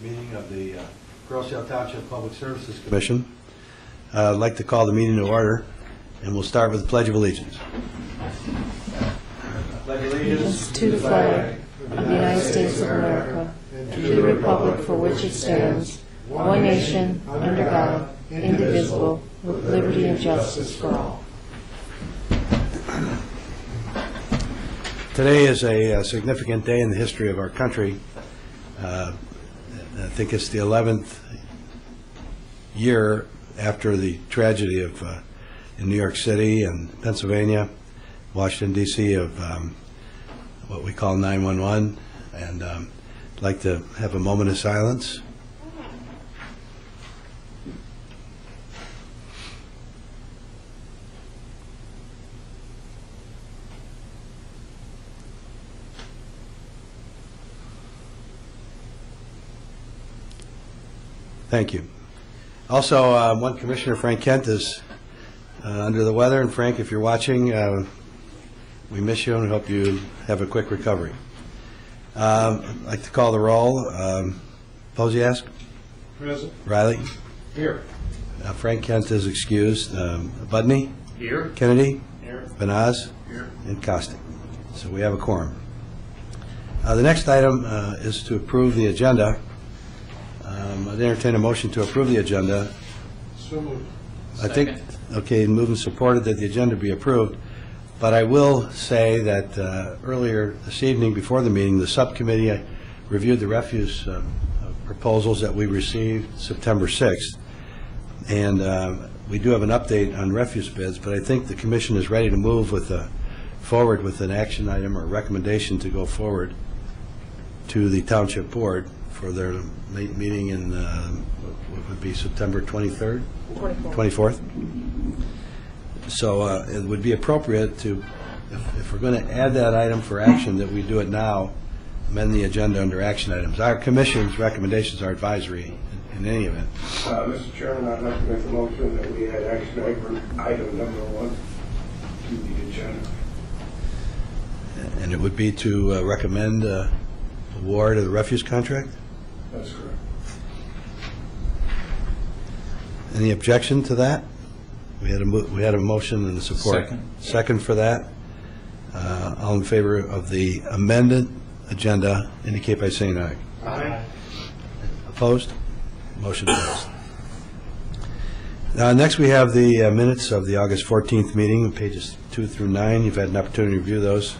Meeting of the Pearl Township Public Services Commission. I'd like to call the meeting to order, and we'll start with the Pledge of Allegiance. Pledge allegiance to the flag of the United States of America and to the republic for which it stands, one nation, under God, indivisible, with liberty and justice for all. Today is a significant day in the history of our country. I think it's the 11th year after the tragedy of in New York City and Pennsylvania, Washington, D.C. of what we call 911, and I'd like to have a moment of silence. Thank you. Also, one Commissioner, Frank Kent, is under the weather. And Frank, if you're watching, we miss you and hope you have a quick recovery. I'd like to call the roll. Posiask? Present. Riley? Here. Frank Kent is excused. Budney? Here. Kennedy? Here. Benaz? Here. And Costick. So we have a quorum. The next item is to approve the agenda. I'd entertain a motion to approve the agenda. So moved. I think, okay, moved and supported that the agenda be approved, but I will say that earlier this evening before the meeting, the subcommittee reviewed the refuse proposals that we received September 6th, and we do have an update on refuse bids, but I think the Commission is ready to move with forward with an action item or recommendation to go forward to the Township Board for their meeting in what would be September 23rd? 24th. So it would be appropriate to, if we're going to add that item for action, that we do it now, amend the agenda under action items. Our Commission's recommendations are advisory in any event. Mr. Chairman, I'd like to make a motion that we add action item number 1 to the agenda. And it would be to recommend award of the refuse contract? That's correct. Any objection to that? We had a motion and a support. Second for that. All in favor of the amended agenda indicate by saying aye. Aye. Opposed? Motion passed. Now, next we have the minutes of the August 14th meeting, pages 2 through 9. You've had an opportunity to review those.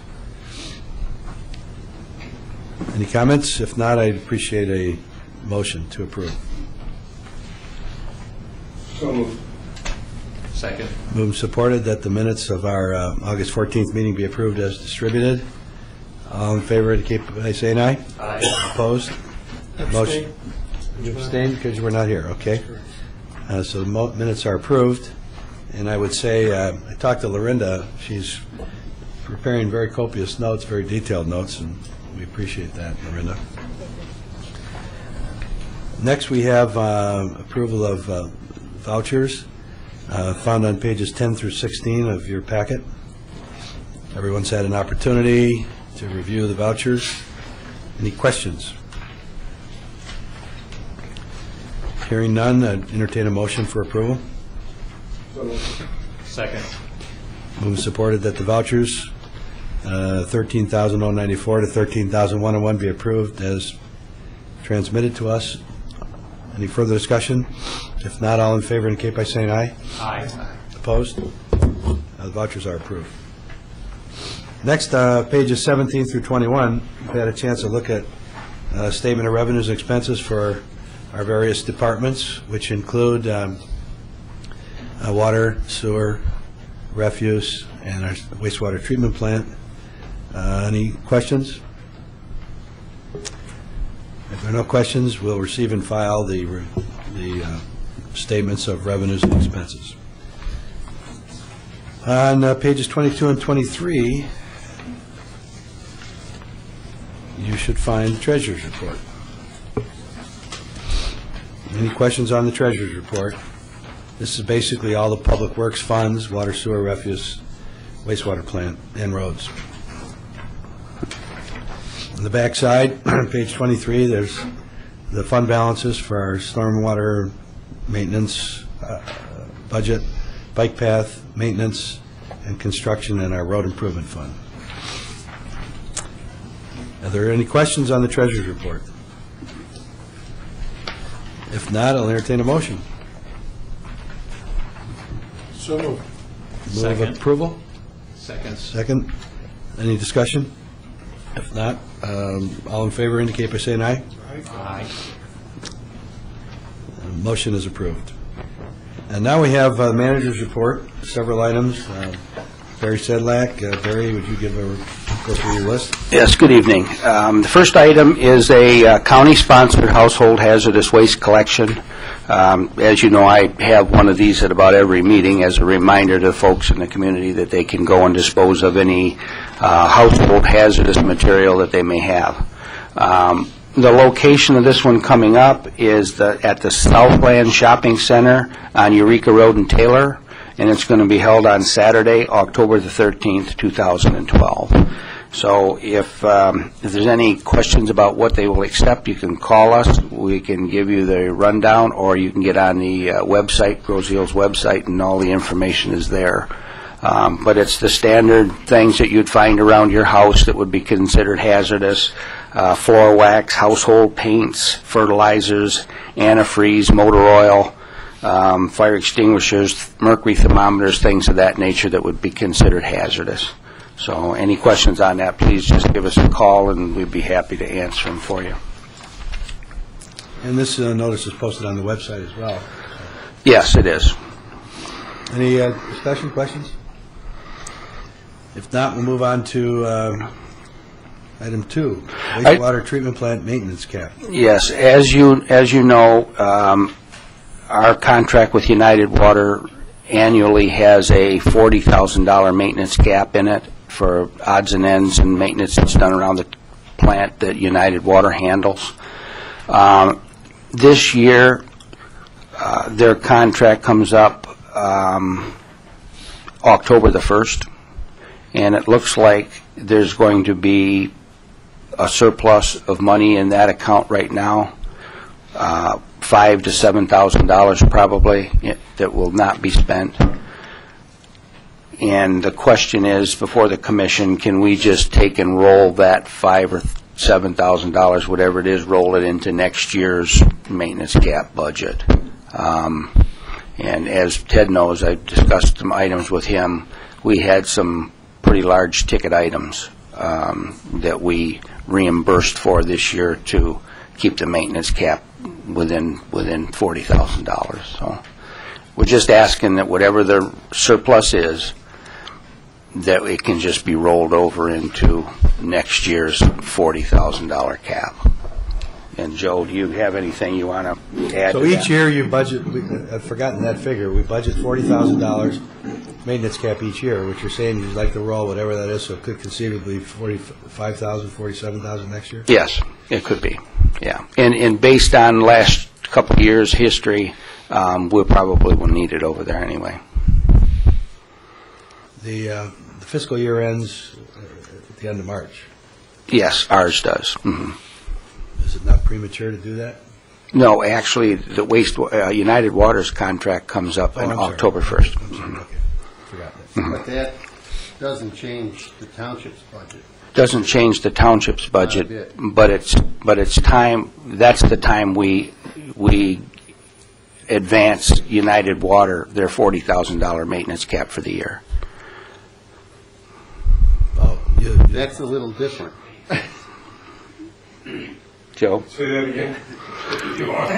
Any comments? If not, I'd appreciate a motion to approve. So moved. Second. Moved and supported that the minutes of our August 14th meeting be approved as distributed. All in favor indicate by saying aye. Aye. Opposed? Motion. You abstained because you were not here. Okay. So the minutes are approved. And I would say, I talked to Lorinda. She's preparing very copious notes, very detailed notes, and we appreciate that, Lorinda. Next, we have approval of vouchers found on pages 10 through 16 of your packet. Everyone's had an opportunity to review the vouchers. Any questions? Hearing none, I'd entertain a motion for approval. So moved. Second. Moved and supported that the vouchers 13,094 to 13,101 be approved as transmitted to us. Any further discussion? If not, all in favor indicate by saying aye. Aye. Opposed? The vouchers are approved. Next, pages 17 through 21, we've had a chance to look at statement of revenues and expenses for our various departments, which include water, sewer, refuse, and our wastewater treatment plant. Any questions? If there are no questions, we'll receive and file the statements of revenues and expenses. On pages 22 and 23, you should find the Treasurer's Report. Any questions on the Treasurer's Report? This is basically all the public works funds, water, sewer, refuse, wastewater plant, and roads. On the back side, page 23, there's the fund balances for our stormwater maintenance budget, bike path maintenance, and construction, and our road improvement fund. Are there any questions on the Treasurer's report? If not, I'll entertain a motion. So moved. Move Second. approval? Second. Second. Any discussion? If not, all in favor indicate by saying aye. Aye. Motion is approved. And now we have manager's report, several items. Barry Sedlak. Barry, would you go through your list? Yes, good evening. The first item is a county-sponsored household hazardous waste collection. As you know, I have one of these at about every meeting as a reminder to folks in the community that they can go and dispose of any household hazardous material that they may have. The location of this one coming up is at the Southland Shopping Center on Eureka Road in Taylor, and it's going to be held on Saturday, October the 13th, 2012. So if there's any questions about what they will accept, you can call us. We can give you the rundown, or you can get on the website, Grozio's website, and all the information is there. But it's the standard things that you'd find around your house that would be considered hazardous: floor wax, household paints, fertilizers, antifreeze, motor oil, fire extinguishers, mercury thermometers, things of that nature that would be considered hazardous. So any questions on that, please just give us a call, and we'd be happy to answer them for you. And this notice is posted on the website as well. Yes, it is. Any discussion, questions? If not, we'll move on to item 2, wastewater treatment plant maintenance cap. Yes, as you know, our contract with United Water annually has a $40,000 maintenance cap in it for odds and ends and maintenance that's done around the plant that United Water handles. This year, their contract comes up October the 1st, and it looks like there's going to be a surplus of money in that account right now, $5,000 to $7,000 probably, that will not be spent. And the question is, before the commission, can we just take and roll that $5,000 or $7,000, whatever it is, roll it into next year's maintenance cap budget? And as Ted knows, I discussed some items with him. We had some pretty large ticket items that we reimbursed for this year to keep the maintenance cap within $40,000. So we're just asking that whatever the surplus is, that it can just be rolled over into next year's $40,000 cap. And Joe, do you have anything you want to add So to each that? year you budget, I've forgotten that figure, we budget $40,000 maintenance cap each year, which you're saying you'd like to roll whatever that is, so it could conceivably be $45,000, $47,000 next year? Yes, it could be, yeah. And based on last couple of years' history, we probably will need it over there anyway. The fiscal year ends at the end of March. Yes, ours does. Mm-hmm. Is it not premature to do that? No, actually, the United Water's contract comes up on October 1st. Mm-hmm. Okay, forgot that. Mm-hmm. But that doesn't change the township's budget. Doesn't change the township's budget, but it's time. That's the time we advance United Water their $40,000 maintenance cap for the year. Oh, That's a little different. Joe? Say that again. If you want.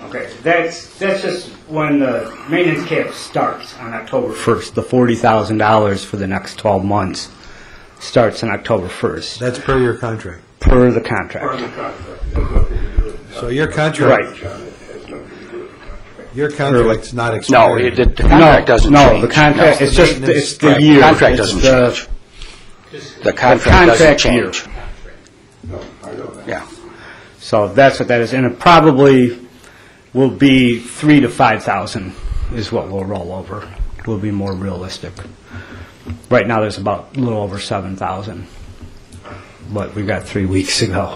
Okay, that's just when the maintenance cap starts on October 1st. The $40,000 for the next 12 months starts on October 1st, That's per your contract. per the contract. Part of the contract. That's nothing to do with it. So your contract, Right. John, it has nothing to do with it. your contract's not No, expired. the contract doesn't change. No, the contract, No. it's just, it's the Right. year. Contract It's doesn't the- change. The contract doesn't change. No, I know that. Yeah. So that's what that is, and it probably will be 3,000 to 5,000 is what we'll roll over. Will be more realistic. Right now, there's about a little over 7,000, but we've got 3 weeks to go.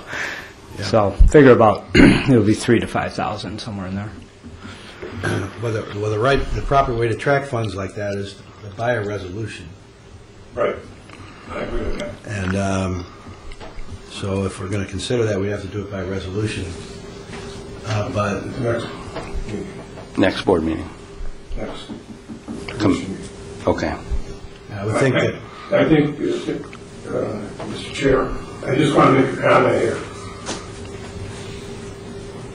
Yeah. So figure about, it'll be 3,000 to 5,000, somewhere in there. Well, the proper way to track funds like that is to buy a resolution. Right. I agree with that. And so if we're going to consider that, we have to do it by resolution. But Next board meeting. Next. Okay. I would think that... I think, Mr. Chair, I just want to make a comment here.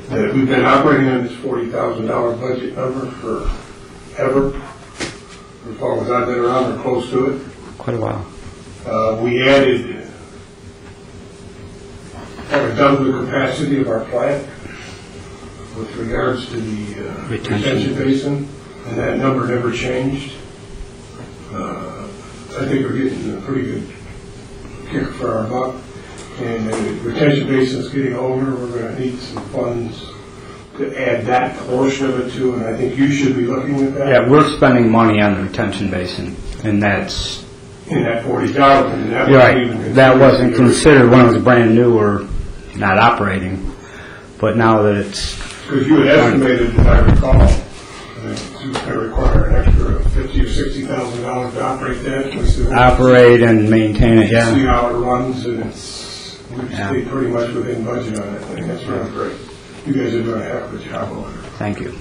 That we've been operating on this $40,000 budget number forever, as long as I've been around or close to it. Quite a while. We added, have doubled the capacity of our plant with regards to the retention basin, and that number never changed. I think we're getting a pretty good kick for our buck. And the retention basin is getting older. We're going to need some funds to add that portion of it too, and I think you should be looking at that. Yeah, we're spending money on the retention basin, and that's... In that $40,000. You're right. That wasn't considered when it was brand new or not operating. But now that it's... Because you had estimated, if I recall, that it's going to require an extra $50,000 or $60,000 to operate that. Operate and maintain it, yeah. See how it runs, and we stay pretty much within budget on that thing. That's really great. You guys are doing a heck of a job on it. Thank you.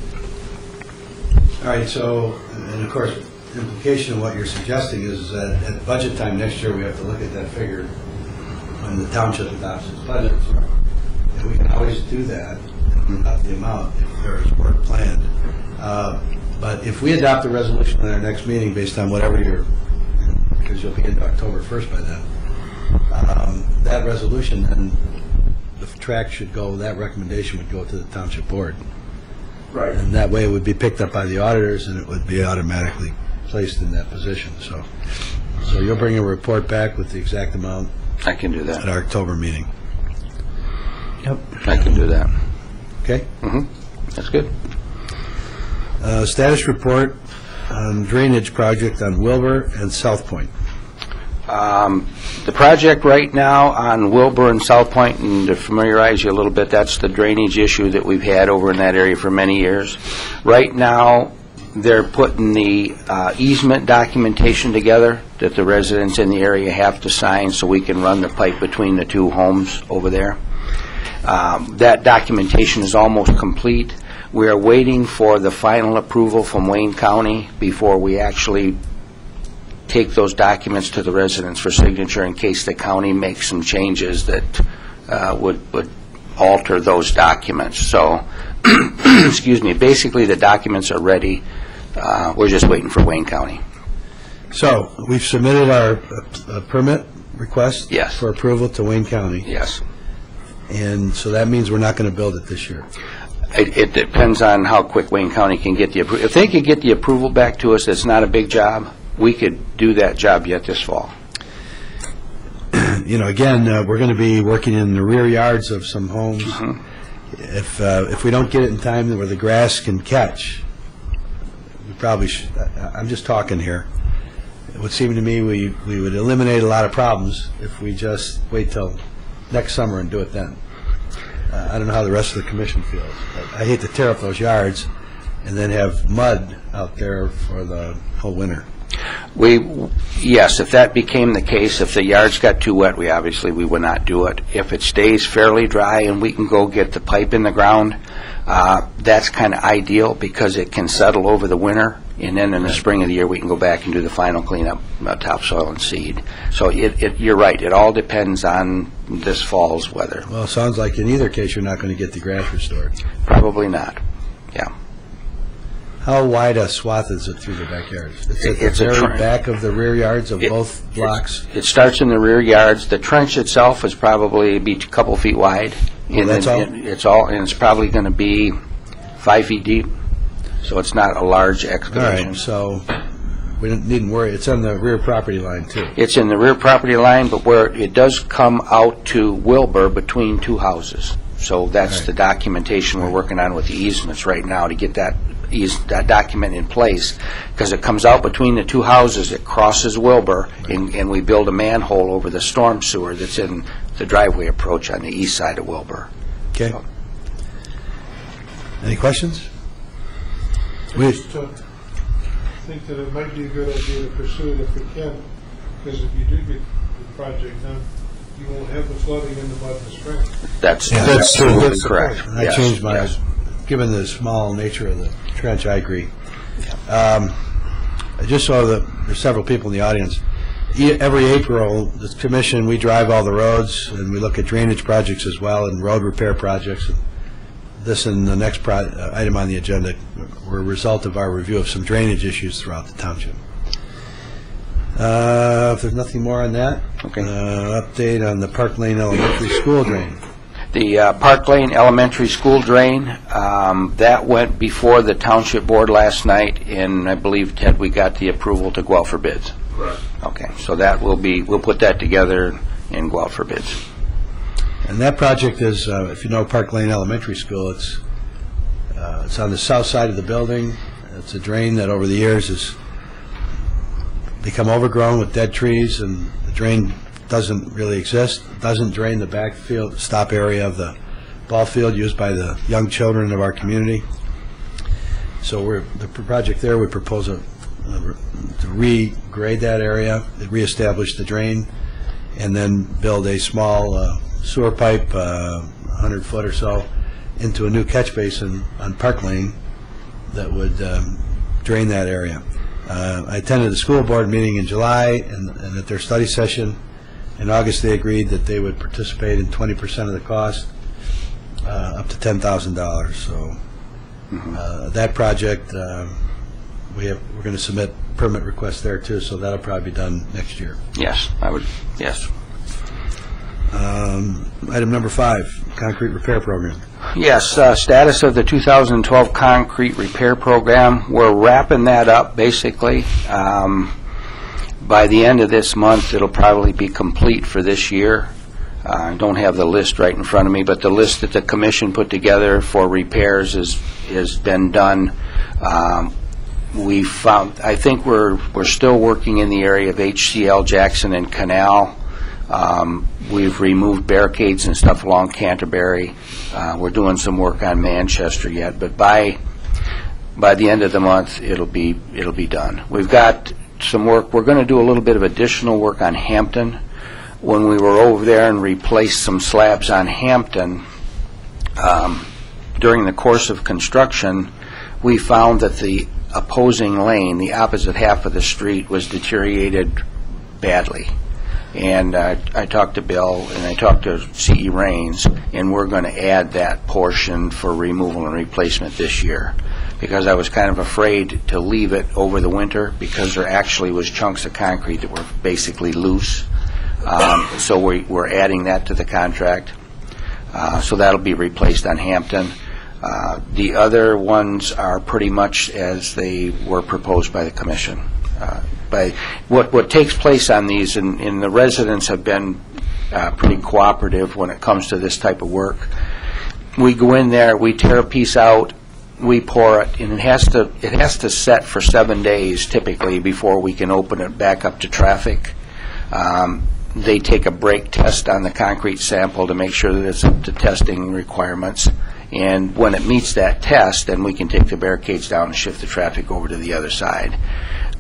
All right, so, and of course, the implication of what you're suggesting is that at budget time next year, we have to look at that figure when the township adopts its budget. And we can always do that, not the amount, if there's work planned. But if we adopt a resolution in our next meeting based on whatever because you'll be into October 1st by then, that resolution, then the track should go, that recommendation would go to the township board. Right. And that way it would be picked up by the auditors and it would be automatically placed in that position. So you'll bring a report back with the exact amount I can do that. at our October meeting. Yep. I can do that. Okay? That's good. Status report on drainage project on Wilbur and South Point. The project right now on Wilbur and South Point, and to familiarize you a little bit, that's the drainage issue that we've had over in that area for many years. Right now, they're putting the easement documentation together that the residents in the area have to sign so we can run the pipe between the two homes over there. That documentation is almost complete. We are waiting for the final approval from Wayne County before we actually take those documents to the residents for signature in case the county makes some changes that would alter those documents. So, excuse me, basically the documents are ready. We're just waiting for Wayne County. So we've submitted our permit request Yes. for approval to Wayne County. Yes. And so that means we're not going to build it this year. It depends on how quick Wayne County can get the approval. If they could get the approval back to us, it's not a big job. We could do that job yet this fall. You know, again, we're going to be working in the rear yards of some homes. If we don't get it in time where the grass can catch, we probably should. I'm just talking here. It would seem to me we would eliminate a lot of problems if we just wait till next summer and do it then. I don't know how the rest of the commission feels. I hate to tear up those yards and then have mud out there for the whole winter. Yes, if that became the case, if the yards got too wet, we would not do it. If it stays fairly dry and we can go get the pipe in the ground, that's kind of ideal because it can settle over the winter, and then in the spring of the year we can go back and do the final cleanup, topsoil and seed. So you're right, it all depends on this fall's weather. Well, it sounds like in either case you're not going to get the grass restored. Probably not, yeah. How wide a swath is it through the backyards? It's at the very back of the rear yards of both blocks? It starts in the rear yards. The trench itself is probably be a couple feet wide. Well, that's all? And it's probably going to be 5 feet deep, so it's not a large excavation. All right, so we needn't worry. It's on the rear property line, too. It's in the rear property line, but where it does come out to Wilbur between two houses. So that's the documentation we're working on with the easements right now to get that document in place, because it comes out between the two houses, it crosses Wilbur, and we build a manhole over the storm sewer that's in driveway approach on the east side of Wilbur. Okay. Any questions? I just think that it might be a good idea to pursue it if we can, because if you do get the project done, you won't have the flooding in the mud in the spring. That's true. absolutely correct. I Yes, changed my, yes. given the small nature of the trench, I agree. Just so that there's several people in the audience, every April, the commission, we drive all the roads, and we look at drainage projects as well, and road repair projects. This and the next item on the agenda were a result of our review of some drainage issues throughout the township. If there's nothing more on that, Okay. Update on the Park Lane Elementary School drain. The Park Lane Elementary School drain, that went before the Township Board last night, and I believe, Ted, we got the approval to go out for bids. Correct. Okay, so that will be, we'll put that together and go out for bids. And that project is, if you know Park Lane Elementary School, it's on the south side of the building. It's a drain that over the years has become overgrown with dead trees, and the drain doesn't really exist. It doesn't drain the backfield stop area of the ball field used by the young children of our community. So the project there would propose to regrade that area, reestablish the drain, and then build a small sewer pipe, 100 foot or so, into a new catch basin on Park Lane that would drain that area. I attended the school board meeting in July, and at their study session in August, they agreed that they would participate in 20% of the cost, up to $10,000. So that project, we're going to submit permit requests there too, so that'll probably be done next year. Yes, yes. Item number 5, concrete repair program. Yes, status of the 2012 concrete repair program. We're wrapping that up, basically. By the end of this month, it'll probably be complete for this year. I don't have the list right in front of me, but the list that the commission put together for repairs has been done. We found, I think we're still working in the area of HCL, Jackson, and Canal. We've removed barricades and stuff along Canterbury. We're doing some work on Manchester yet, but by the end of the month, it'll be done. We've got some work. We're going to do a little bit of additional work on Hampton. When we were over there and replaced some slabs on Hampton, during the course of construction, we found that the opposing lane, the opposite half of the street, was deteriorated badly. And I talked to Bill and I talked to C.E. Raines, and we're going to add that portion for removal and replacement this year, because I was kind of afraid to leave it over the winter because there actually was chunks of concrete that were basically loose. So we're adding that to the contract. So that'll be replaced on Hampton. The other ones are pretty much as they were proposed by the commission. By what takes place on these, and the residents have been pretty cooperative when it comes to this type of work. We go in there, we tear a piece out, we pour it, and it has to set for 7 days typically before we can open it back up to traffic. They take a break test on the concrete sample to make sure that it's up to testing requirements. And when it meets that test, then we can take the barricades down and shift the traffic over to the other side.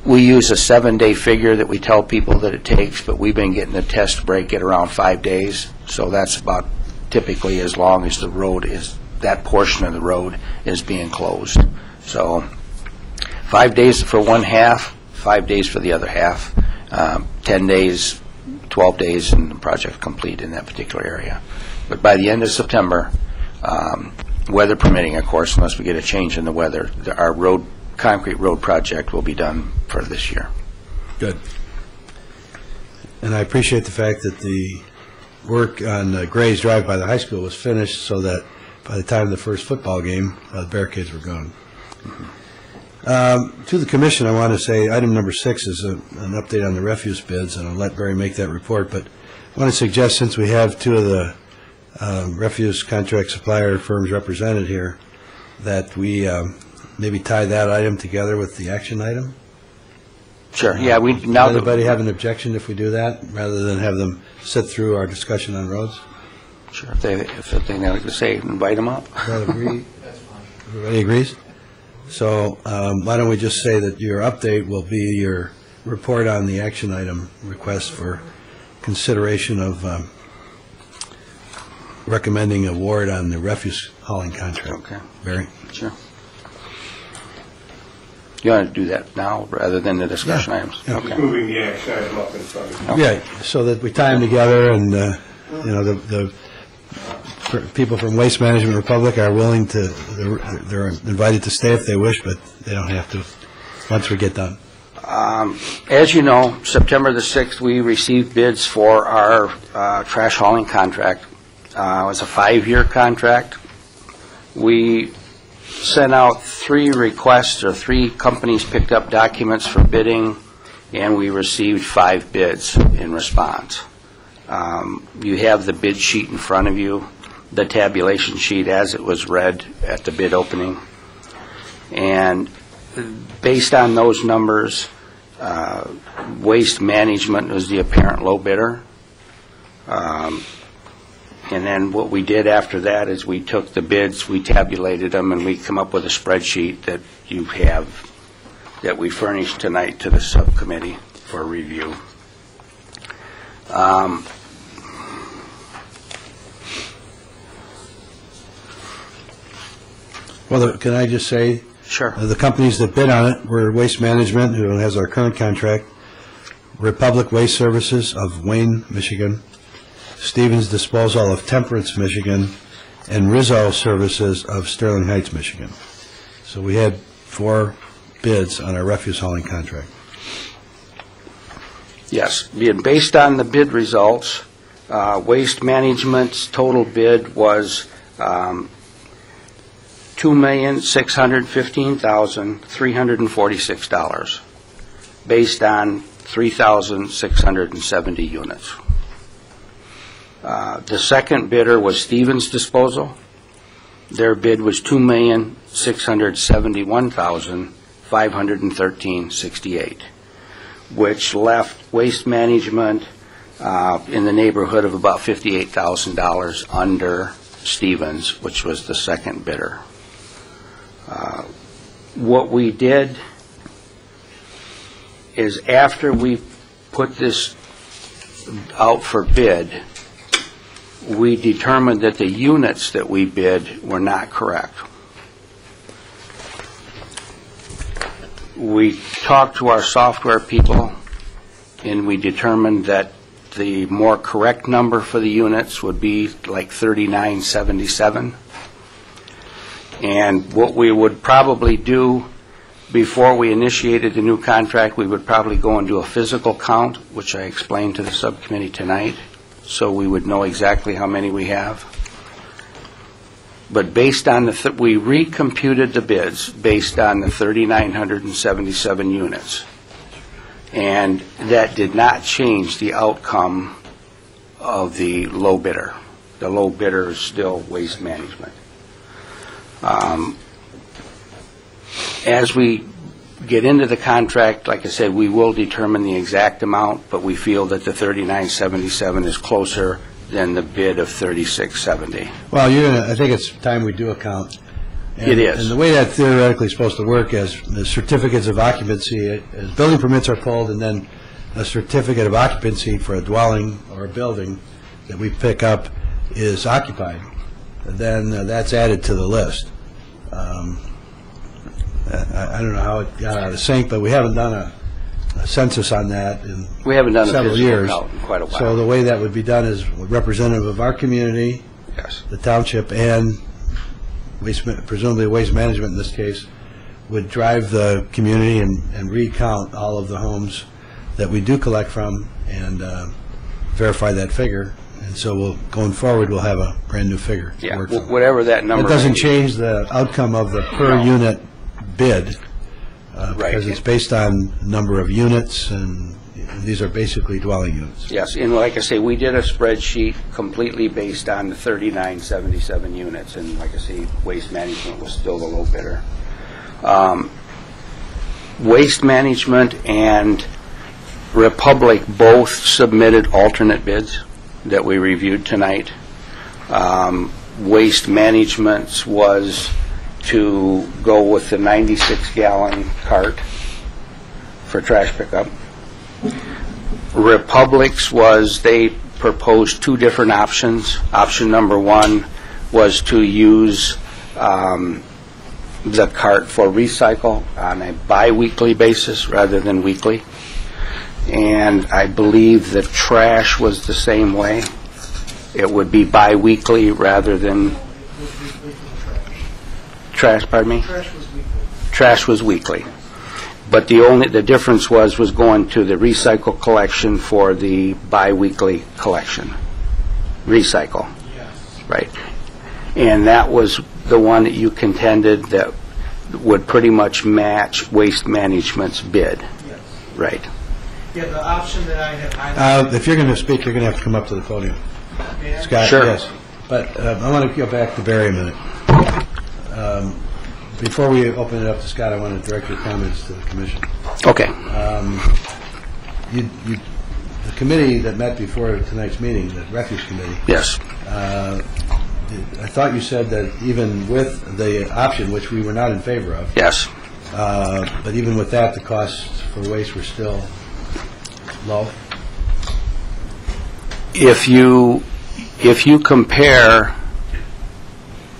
We use a 7-day figure that we tell people that it takes, but we've been getting the test break at around 5 days. So that's about typically as long as the road is, that portion of the road is being closed. So 5 days for one half, 5 days for the other half, 10 days, 12 days, and the project complete in that particular area. But by the end of September, weather permitting, of course, unless we get a change in the weather, our concrete road project will be done for this year. Good. And I appreciate the fact that the work on Gray's Drive by the high school was finished so that by the time of the first football game, the barricades were gone. To the commission, I want to say item number 6 is an update on the refuse bids, and I'll let Barry make that report. But I want to suggest, since we have 2 of the refuse contract supplier firms represented here, that we maybe tie that item together with the action item. Sure, yeah, we, Does now that... anybody have an objection if we do that, rather than have them sit through our discussion on roads? Sure, if they like to say, invite them up. Everybody agree? Everybody agrees? So why don't we just say that your update will be your report on the action item request for consideration of recommending award on the refuse hauling contract. Okay. Barry? Sure. You want to do that now, rather than the discussion Yeah. items? Yeah. Okay. Moving the action item up in front of you. Yeah, so that we tie them together, and, you know, the people from Waste Management Republic are willing to, they're invited to stay if they wish, but they don't have to, once we get done. As you know, September the 6th, we received bids for our trash hauling contract. It was a 5-year contract. We sent out 3 requests, or 3 companies picked up documents for bidding, and we received 5 bids in response. You have the bid sheet in front of you, the tabulation sheet as it was read at the bid opening. And based on those numbers, Waste Management was the apparent low bidder. And then what we did after that is we took the bids, we tabulated them, and we come up with a spreadsheet that you have, that we furnished tonight to the subcommittee for review. Well, can I just say, Sure. the companies that bid on it were Waste Management, who has our current contract, Republic Waste Services of Wayne, Michigan, Stevens Disposal of Temperance, Michigan, and Rizzo Services of Sterling Heights, Michigan. So we had 4 bids on our refuse hauling contract. Yes, based on the bid results, Waste Management's total bid was $2,615,346, based on 3,670 units. The second bidder was Stevens Disposal. Their bid was $2,671,513.68, which left Waste Management in the neighborhood of about $58,000 under Stevens, which was the second bidder. What we did is, after we put this out for bid, we determined that the units that we bid were not correct. We talked to our software people, and we determined that the more correct number for the units would be like 3977. And what we would probably do before we initiated the new contract, we would probably go and do a physical count, which I explained to the subcommittee tonight, so we would know exactly how many we have. But based on we recomputed the bids based on the 3,977 units, and that did not change the outcome of the low bidder. The low bidder is still Waste Management. As we get into the contract, like I said, we will determine the exact amount, but we feel that the 3,977 is closer than the bid of 3,670. Well, I think it's time we do a count. It is. And the way that theoretically is supposed to work is the certificates of occupancy, as building permits are pulled, and then a certificate of occupancy for a dwelling or a building that we pick up is occupied, then that's added to the list. I don't know how it got out of sync, but we haven't done a census on that in We haven't done a several physical years. count in quite a while. So the way that would be done is representative of our community, Yes. the township, and presumably Waste Management in this case, would drive the community and recount all of the homes that we do collect from and verify that figure. And so going forward, we'll have a brand-new figure to Yeah, work from. whatever that number It doesn't may be. change the outcome of the per-unit bid, Right. because it's based on number of units, and these are basically dwelling units. Yes, and like I say, we did a spreadsheet completely based on the 3,977 units, and like I say, Waste Management was still the low bidder. Waste Management and Republic both submitted alternate bids that we reviewed tonight. Waste Management's was to go with the 96-gallon cart for trash pickup. Republic's was, they proposed two different options. Option number one was to use the cart for recycle on a bi-weekly basis rather than weekly. And I believe the trash was the same way. It would be bi-weekly rather than trash, pardon me? Trash was weekly. But the difference was going to the recycle collection for the bi-weekly collection. Recycle. Yes. Right. And that was the one that you contended that would pretty much match Waste Management's bid. Yes. Right. Yeah, the option that I have... If you're going to speak, you're going to have to come up to the podium. Scott, sure. Yes. But I want to go back to Barry a minute. Before we open it up to Scott, I want to direct your comments to the commission. Okay. The committee that met before tonight's meeting, the refuse committee, Yes. I thought you said that even with the option, which we were not in favor of, Yes. but even with that, the costs for waste were still low. If you compare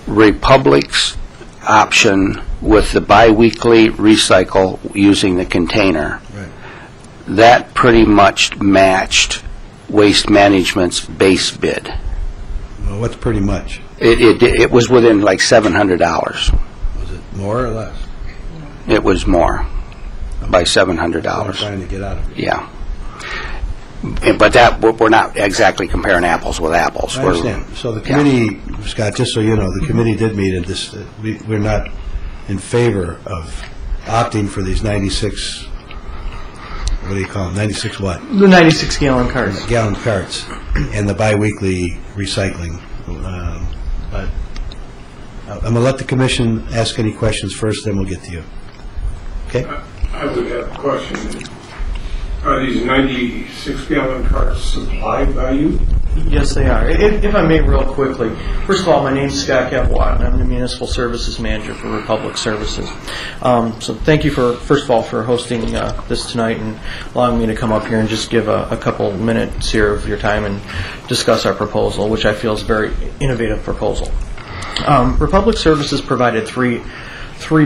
Republic's option with the biweekly recycle using the container, Right. that pretty much matched Waste Management's base bid. Well, what's pretty much? It was within like $700. Was it more or less? It was more by That's what I'm $700. trying to get out of it. Yeah. But that, we're not exactly comparing apples with apples. I understand. So the committee, Scott, just so you know, the committee did meet, and this, we're not in favor of opting for these 96, what do you call them, 96 what? The 96-gallon carts. Gallon carts, and the biweekly recycling. But I'm going to let the commission ask any questions first, then we'll get to you. Okay? I would have a question. Are these 96-gallon carts supplied by you? Yes, they are. If I may, real quickly, first of all, my name's Scott Capwatt, and I'm the Municipal Services Manager for Republic Services. So thank you, first of all, for hosting this tonight and allowing me to come up here and just give a couple minutes here of your time and discuss our proposal, which I feel is a very innovative proposal. Republic Services provided three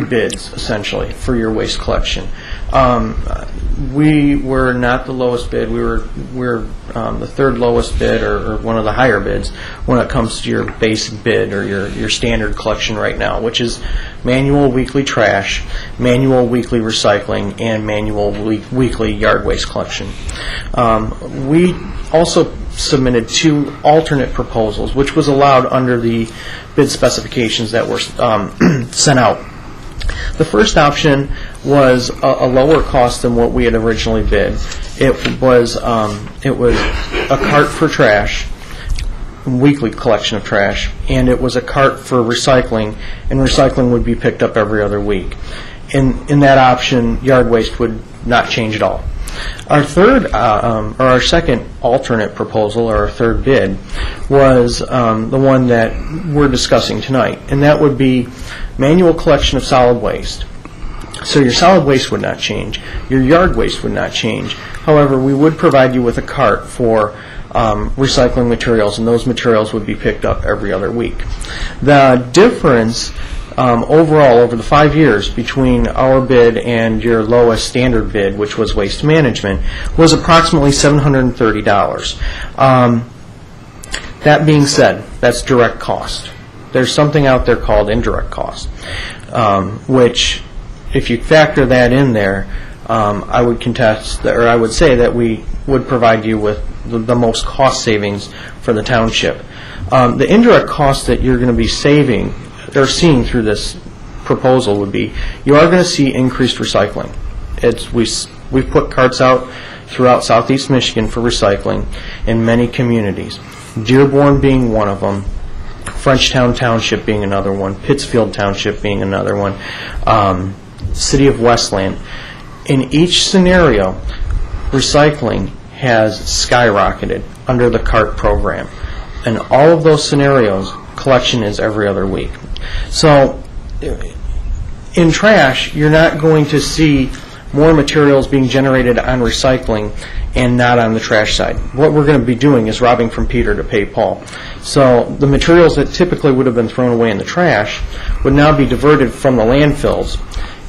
bids, essentially, for your waste collection. We were not the lowest bid. We're the third lowest bid, or one of the higher bids, when it comes to your base bid or your standard collection right now, which is manual weekly trash, manual weekly recycling, and manual weekly yard waste collection. We also submitted two alternate proposals, which was allowed under the bid specifications that were sent out. The first option was a lower cost than what we had originally bid. It was a cart for trash, weekly collection of trash, and it was a cart for recycling, and recycling would be picked up every other week. In that option, yard waste would not change at all. Our third, or our second alternate proposal, or our third bid, was the one that we're discussing tonight, and that would be manual collection of solid waste. So your solid waste would not change. Your yard waste would not change. However, we would provide you with a cart for recycling materials, and those materials would be picked up every other week. The difference overall over the 5 years between our bid and your lowest standard bid, which was Waste Management, was approximately $730. That being said, that's direct cost. There's something out there called indirect cost, which, if you factor that in there, I would contest, or I would say that we would provide you with the most cost savings for the township. The indirect cost that you're going to be saving or seeing through this proposal would be, you are going to see increased recycling. We've put carts out throughout southeast Michigan for recycling in many communities, Dearborn being one of them, Frenchtown Township being another one, Pittsfield Township being another one, City of Westland. In each scenario, recycling has skyrocketed under the CART program. In all of those scenarios, collection is every other week. So in trash, you're not going to see more materials being generated on recycling and not on the trash side. What we're going to be doing is robbing from Peter to pay Paul. So the materials that typically would have been thrown away in the trash would now be diverted from the landfills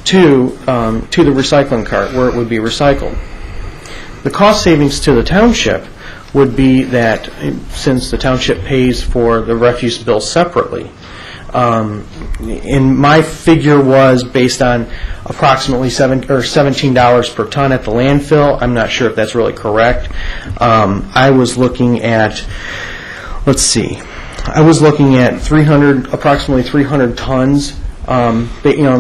to the recycling cart where it would be recycled. The cost savings to the township would be that since the township pays for the refuse bill separately, and my figure was based on approximately $17 per ton at the landfill. I'm not sure if that's really correct. I was looking at, let's see, I was looking at approximately 300 tons. And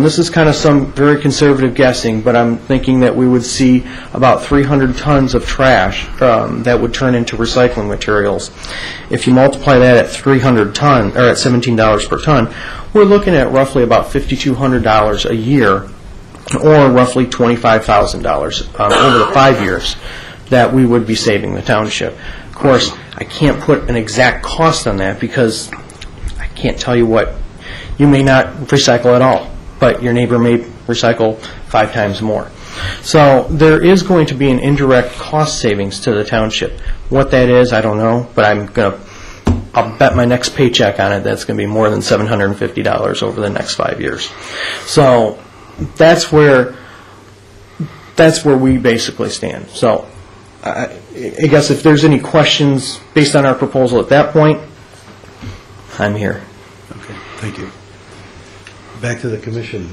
this is kind of some very conservative guessing, but I'm thinking that we would see about 300 tons of trash that would turn into recycling materials. If you multiply that at 300 ton, or at $17 per ton, we're looking at roughly about $5,200 a year, or roughly $25,000 over the 5 years that we would be saving the township. Of course, I can't put an exact cost on that because I can't tell you what. You may not recycle at all, but your neighbor may recycle 5 times more. So there is going to be an indirect cost savings to the township. What that is, I don't know, but I'll bet my next paycheck on it that's going to be more than $750 over the next 5 years. So that's where we basically stand. So I guess if there's any questions based on our proposal at that point, I'm here. Okay, thank you. Back to the commission.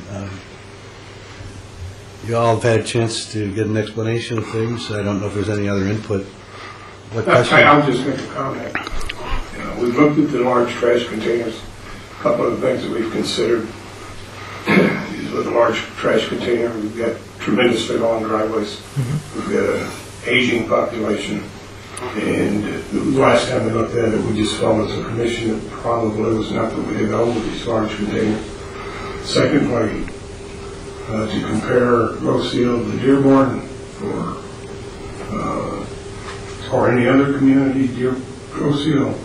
You all have had a chance to get an explanation of things. I don't know if there's any other input. What question? I'll just make a comment. We've looked at the large trash containers. A couple of the things that we've considered is with a large trash container, we've got tremendously long driveways. We've got an aging population. And the last time we looked at it, we just felt as a commission that probably was not the way to go with these large containers. Secondly, to compare Rosefield to Dearborn or any other community, Rosefield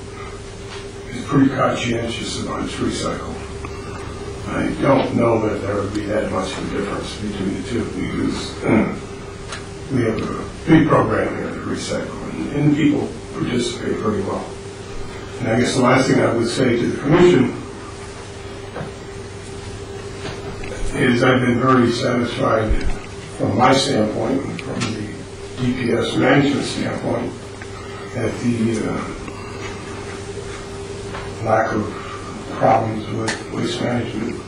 is pretty conscientious about its recycle. I don't know that there would be that much of a difference between the two because we have a big program here to recycle, and people participate pretty well. And I guess the last thing I would say to the commission is I've been very satisfied from my standpoint, and from the DPS management standpoint, at the lack of problems with waste management.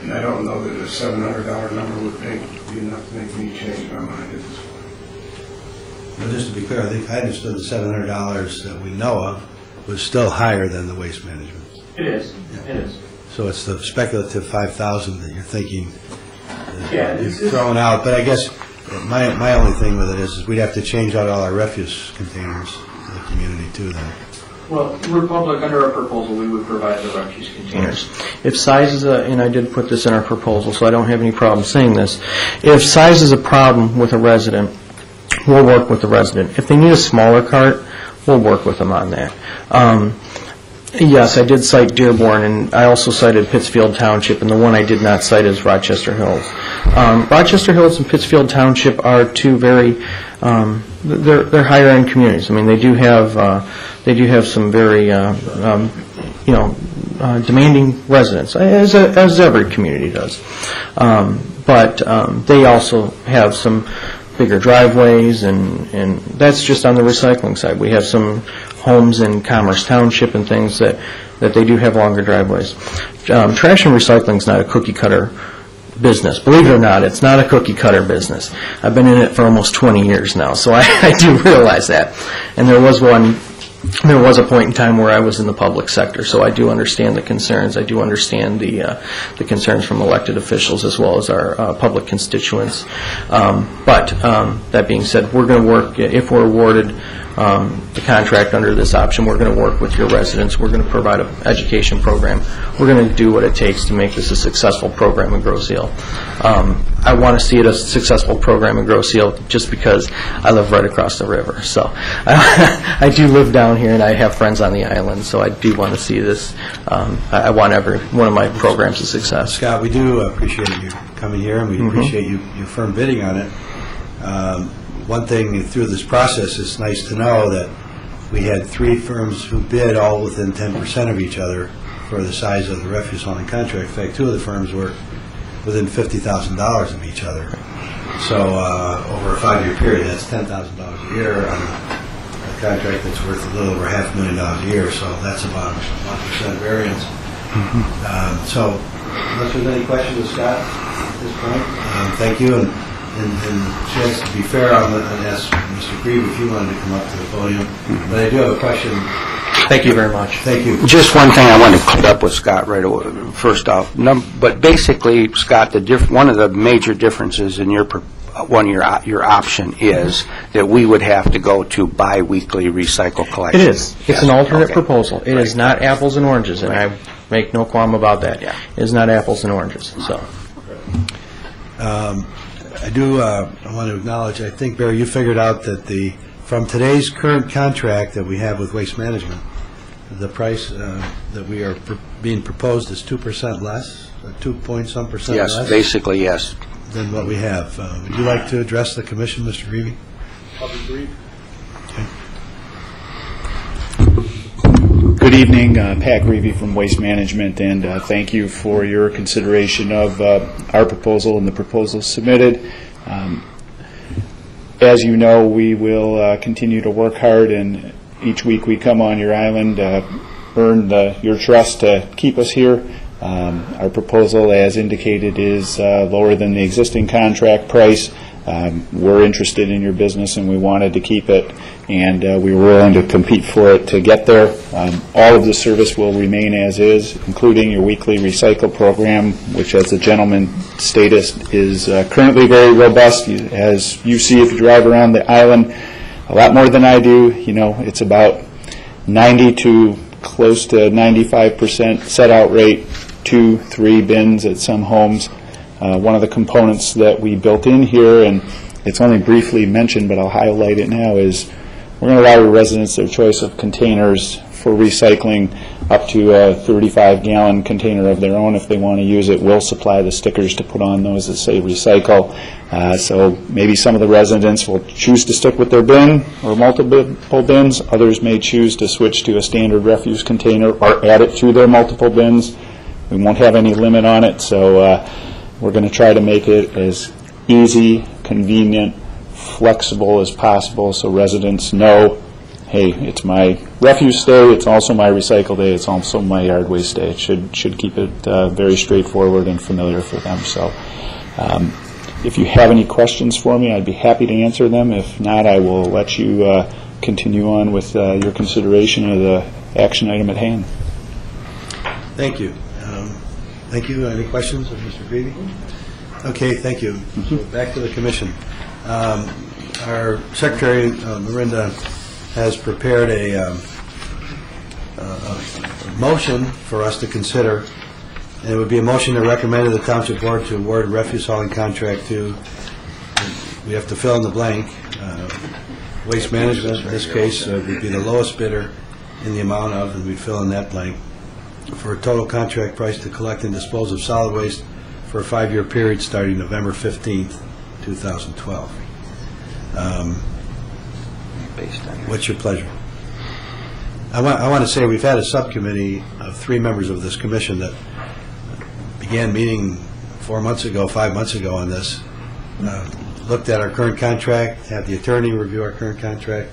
And I don't know that a $700 number would be enough to make me change my mind at this point. Well, just to be clear, I think I understood the $700 that we know of was still higher than the waste management. It is. It is. So it's the speculative $5,000 that you're thinking Yeah, you've thrown out. But I guess my only thing with it is we'd have to change out all our refuse containers to the community too then. Well, Republic, under our proposal, we would provide the refuse containers. If size is and I did put this in our proposal, so I don't have any problem saying this, if size is a problem with a resident, we'll work with the resident. If they need a smaller cart, we'll work with them on that. Yes, I did cite Dearborn, and I also cited Pittsfield Township, and the one I did not cite is Rochester Hills. Rochester Hills and Pittsfield Township are two very, they're higher-end communities. I mean, they do have some very, demanding residents, as every community does. But they also have some bigger driveways, and that's just on the recycling side. We have some homes in Commerce Township and things that they do have longer driveways. Trash and recycling is not a cookie-cutter business. Believe it or not, it's not a cookie-cutter business. I've been in it for almost 20 years now, so I do realize that. And there was a point in time where I was in the public sector, so I do understand the concerns. I do understand the concerns from elected officials as well as our public constituents. But that being said, we're going to work, if we're awarded the contract under this option. We're going to work with your residents. We're going to provide an education program. We're going to do what it takes to make this a successful program in Grosse Ile. I want to see it a successful program in Grosse Ile just because I live right across the river. So I do live down here, and I have friends on the island, so I do want to see this. I want every one of my programs a success. Scott, we do appreciate you coming here, and we appreciate you firm bidding on it. One thing through this process, it's nice to know that we had 3 firms who bid all within 10% of each other for the size of the refuse hauling contract. In fact, 2 of the firms were within $50,000 of each other. So over a 5-year period, that's $10,000 a year on a contract that's worth a little over $500,000 a year. So that's about a 1% variance. So unless there's any questions of Scott at this point, thank you. And chance to be fair, I'm going to ask Mr. Grieve if you wanted to come up to the podium. But I do have a question. Thank you very much. Thank you. Just one thing I want to clear up with Scott right away, first off. But basically, Scott, one of the major differences in your option is that we would have to go to bi-weekly recycle collection. It is. It's an alternate proposal. It is not apples and oranges, and I make no qualm about that. It is not apples and oranges. So. I want to acknowledge, I think, Barry, you figured out that from today's current contract that we have with Waste Management, the price that we are being proposed is 2% less, 2-point-some percent less? Yes, basically, yes. Than what we have. Would you like to address the commission, Mr. Reevy? I'll be brief. Good evening, Pat Greavy from Waste Management, and thank you for your consideration of our proposal and the proposals submitted. As you know, we will continue to work hard, and each week we come on your island, earn your trust to keep us here. Our proposal, as indicated, is lower than the existing contract price. We're interested in your business, and we wanted to keep it, and we were willing to compete for it to get there. All of the service will remain as is, including your weekly recycle program, which, as the gentleman stated, is currently very robust. As you see if you drive around the island, a lot more than I do. You know, it's about 90 to close to 95% set-out rate, 2-3 bins at some homes. One of the components that we built in here, and it's only briefly mentioned, but I'll highlight it now, is we're going to allow our residents their choice of containers for recycling, up to a 35-gallon container of their own if they want to use it. We'll supply the stickers to put on those that say recycle. So maybe some of the residents will choose to stick with their bin or multiple bins. Others may choose to switch to a standard refuse container or add it to their multiple bins. We won't have any limit on it, so we're going to try to make it as easy, convenient, flexible as possible so residents know, hey, it's my refuse day, it's also my recycle day, it's also my yard waste day. It should keep it very straightforward and familiar for them. So if you have any questions for me, I'd be happy to answer them. If not, I will let you continue on with your consideration of the action item at hand. Thank you. Thank you. Any questions of Mr. Greavy? Okay, thank you. So back to the commission. Our secretary, Miranda, has prepared a motion for us to consider, and it would be a motion to recommend to the Township Board to award a refuse hauling contract to, we have to fill in the blank, Waste Management, in this case, would be the lowest bidder in the amount of, and we'd fill in that blank, for a total contract price to collect and dispose of solid waste for a 5-year period starting November 15th, 2012. What's your pleasure? I want to say we've had a subcommittee of 3 members of this commission that began meeting 5 months ago on this, looked at our current contract, had the attorney review our current contract,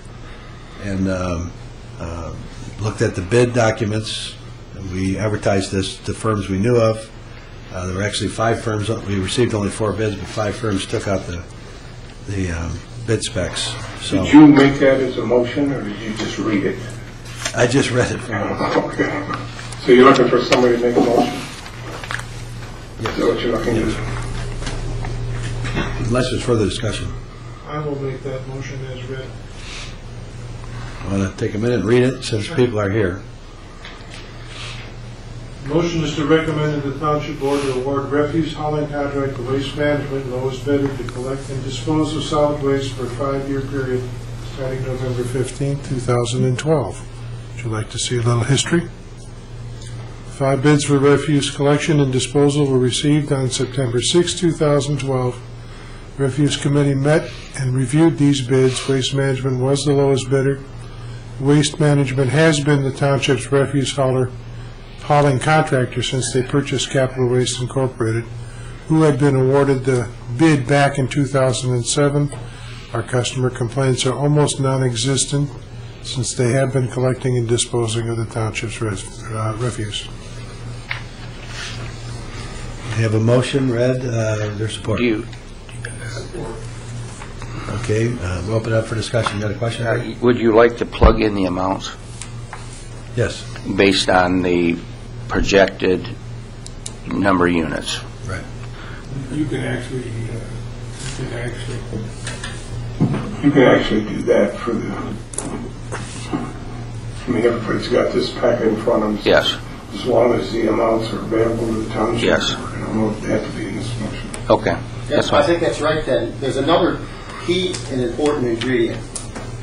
and looked at the bid documents. We advertised this to firms we knew of. There were actually 5 firms. We received only 4 bids, but 5 firms took out the bid specs. So, did you make that as a motion, or did you just read it? I just read it. Okay. So you're looking for somebody to make a motion? Yes. Is that what you're looking to do? Unless there's further discussion. I will make that motion as read. Want to take a minute and read it since people are here? Motion is to recommend that the Township Board to award refuse hauling contract to Waste Management, lowest bidder, to collect and dispose of solid waste for a 5-year period starting November 15, 2012. Would you like to see a little history? 5 bids for refuse collection and disposal were received on September 6, 2012. Refuse Committee met and reviewed these bids. Waste Management was the lowest bidder. Waste Management has been the Township's refuse hauling contractor since they purchased Capital Waste Incorporated, who had been awarded the bid back in 2007. Our customer complaints are almost non-existent since they have been collecting and disposing of the Township's refuse. We have a motion read. Their support. Okay, we'll open it up for discussion. You got a question? Would you like to plug in the amounts Yes. based on the projected number of units? Right. You can actually do that for the, I mean, everybody's got this packet in front of them. Yes. As long as the amounts are available to the township. Yes. I don't know if they have to be in this motion. Okay. Yes, I think that's right then. There's another key and important ingredient.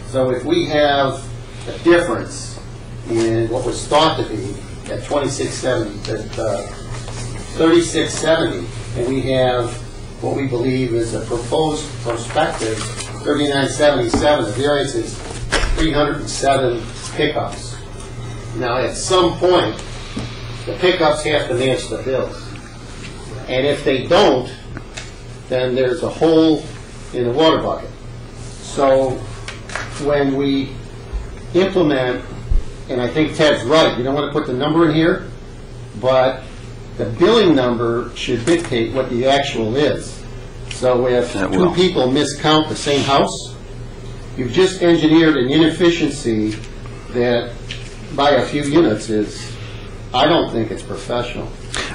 So if we have a difference in what was thought to be at 3670, and we have what we believe is a proposed prospective 3977, the variance is 307 pickups. Now at some point, the pickups have to match the bills. And if they don't, then there's a hole in the water bucket. So when we implement, and I think Ted's right, you don't want to put the number in here, but the billing number should dictate what the actual is. So if two people miscount the same house, you've just engineered an inefficiency that by a few units is, I don't think it's professional.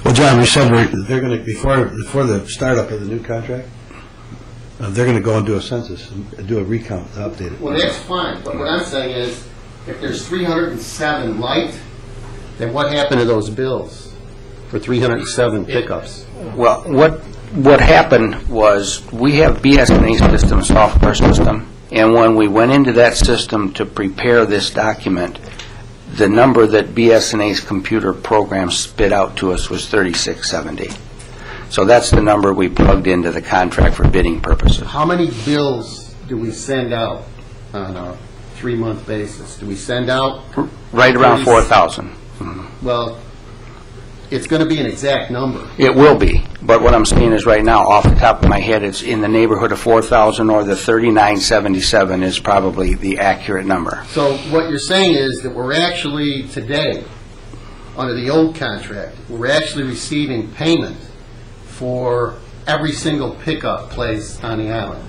Well, John, we said they're going to, before the startup of the new contract, they're going to go and do a census, and do a recount, update it. Well, that's fine, but what I'm saying is, if there's 307 light, then what happened to those bills for 307 pickups? Well, what happened was we have BSNA system, software system, and when we went into that system to prepare this document, the number that BSNA's computer program spit out to us was 3670. So that's the number we plugged into the contract for bidding purposes. How many bills do we send out on a 3-month basis? Do we send out? Right around 4,000. Well, it's going to be an exact number. It will be, but what I'm saying is right now, off the top of my head, it's in the neighborhood of 4,000, or the 3977 is probably the accurate number. So what you're saying is that we're actually today, under the old contract, we're actually receiving payment for every single pickup place on the island.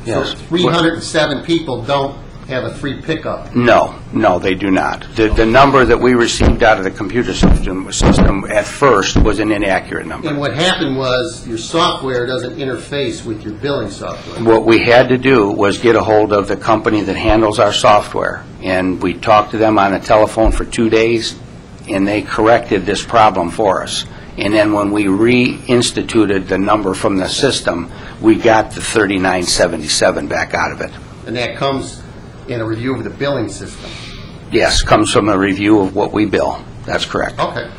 Yes. So 307 people don't have a free pickup. No, they do not. The number that we received out of the computer system at first was an inaccurate number. And what happened was your software doesn't interface with your billing software. What we had to do was get a hold of the company that handles our software, and we talked to them on the telephone for 2 days, and they corrected this problem for us. And then when we reinstituted the number from the system, we got the 3977 back out of it. And that comes in a review of the billing system. Yes, comes from a review of what we bill. That's correct. Okay.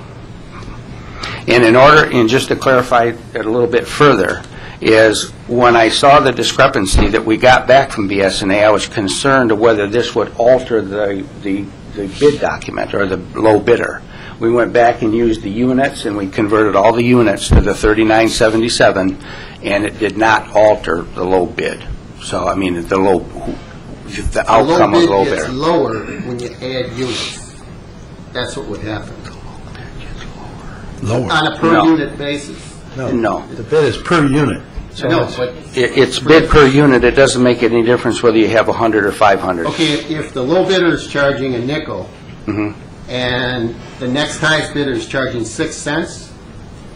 And just to clarify it a little bit further, is when I saw the discrepancy that we got back from BSNA, I was concerned of whether this would alter the bid document or the low bidder. We went back and used the units, and we converted all the units to the 3977, and it did not alter the low bid. So, I mean, the outcome of the low bidder. It's lower when you add units. That's what would happen. Lower. On a per unit basis. No. The bid is per unit. So no, but it's bid per unit. It doesn't make any difference whether you have 100 or 500. okay, if the low bidder is charging a nickel, and the next highest bidder is charging 6 cents,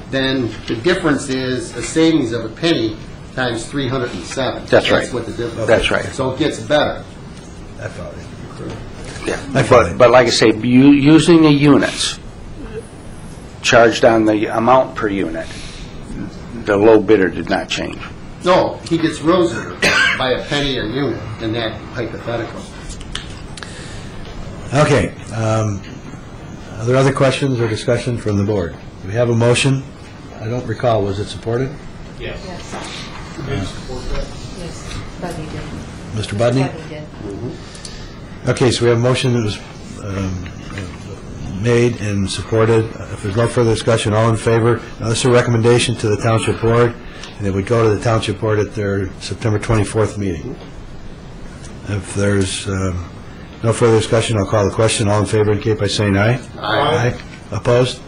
then the difference is a savings of a penny times 307. That's right. That's what the difference is. That's right. So it gets better. That's all right. I follow you. But like I say, using the units charged on the amount per unit, the low bidder did not change. No, he gets roseted by a penny a unit in that hypothetical. Okay. Are there other questions or discussion from the board? Do we have a motion? I don't recall. Was it supported? Yes. Yes, Buddy did. Mr. Budney? Buddy did. Okay, so we have a motion that was made and supported. If there's no further discussion, all in favor? Now, this is a recommendation to the Township Board, and it would go to the Township Board at their September 24th meeting. If there's no further discussion, I'll call the question. All in favor indicate by saying aye. Aye. Opposed?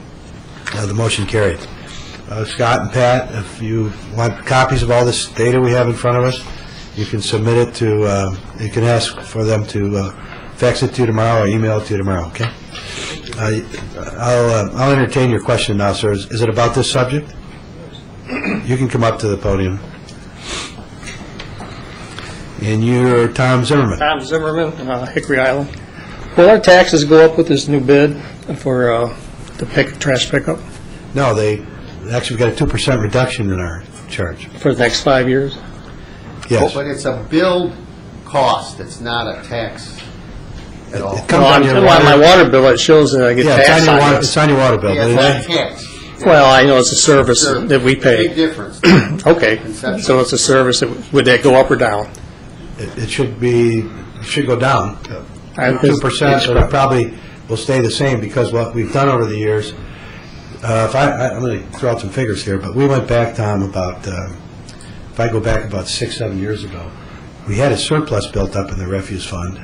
The motion carried. Scott and Pat, if you want copies of all this data we have in front of us, you can submit it to, you can ask for them to fax it to you tomorrow or email it to you tomorrow, okay? I'll entertain your question now, sir. Is it about this subject? You can come up to the podium. And you're Tom Zimmerman. Tom Zimmerman, Hickory Island. Will our taxes go up with this new bid for the trash pickup No, actually got a 2% reduction in our charge. for the next 5 years? Yes. But it's a billed cost, it's not a tax at all. It comes on your On my water bill, it shows that I get Yeah, it's taxed on your on water, this. it's on your water bill. Yeah, but it's it- not tax. Well, I know it's a service that we Big pay. difference. Okay, so it's a service, would that go up or down? It should go down. I- 2%, but it probably will stay the same because what we've done over the years, I'm going to throw out some figures here, but we went back, Tom, about, if I go back about 6, 7 years ago, we had a surplus built up in the refuse fund,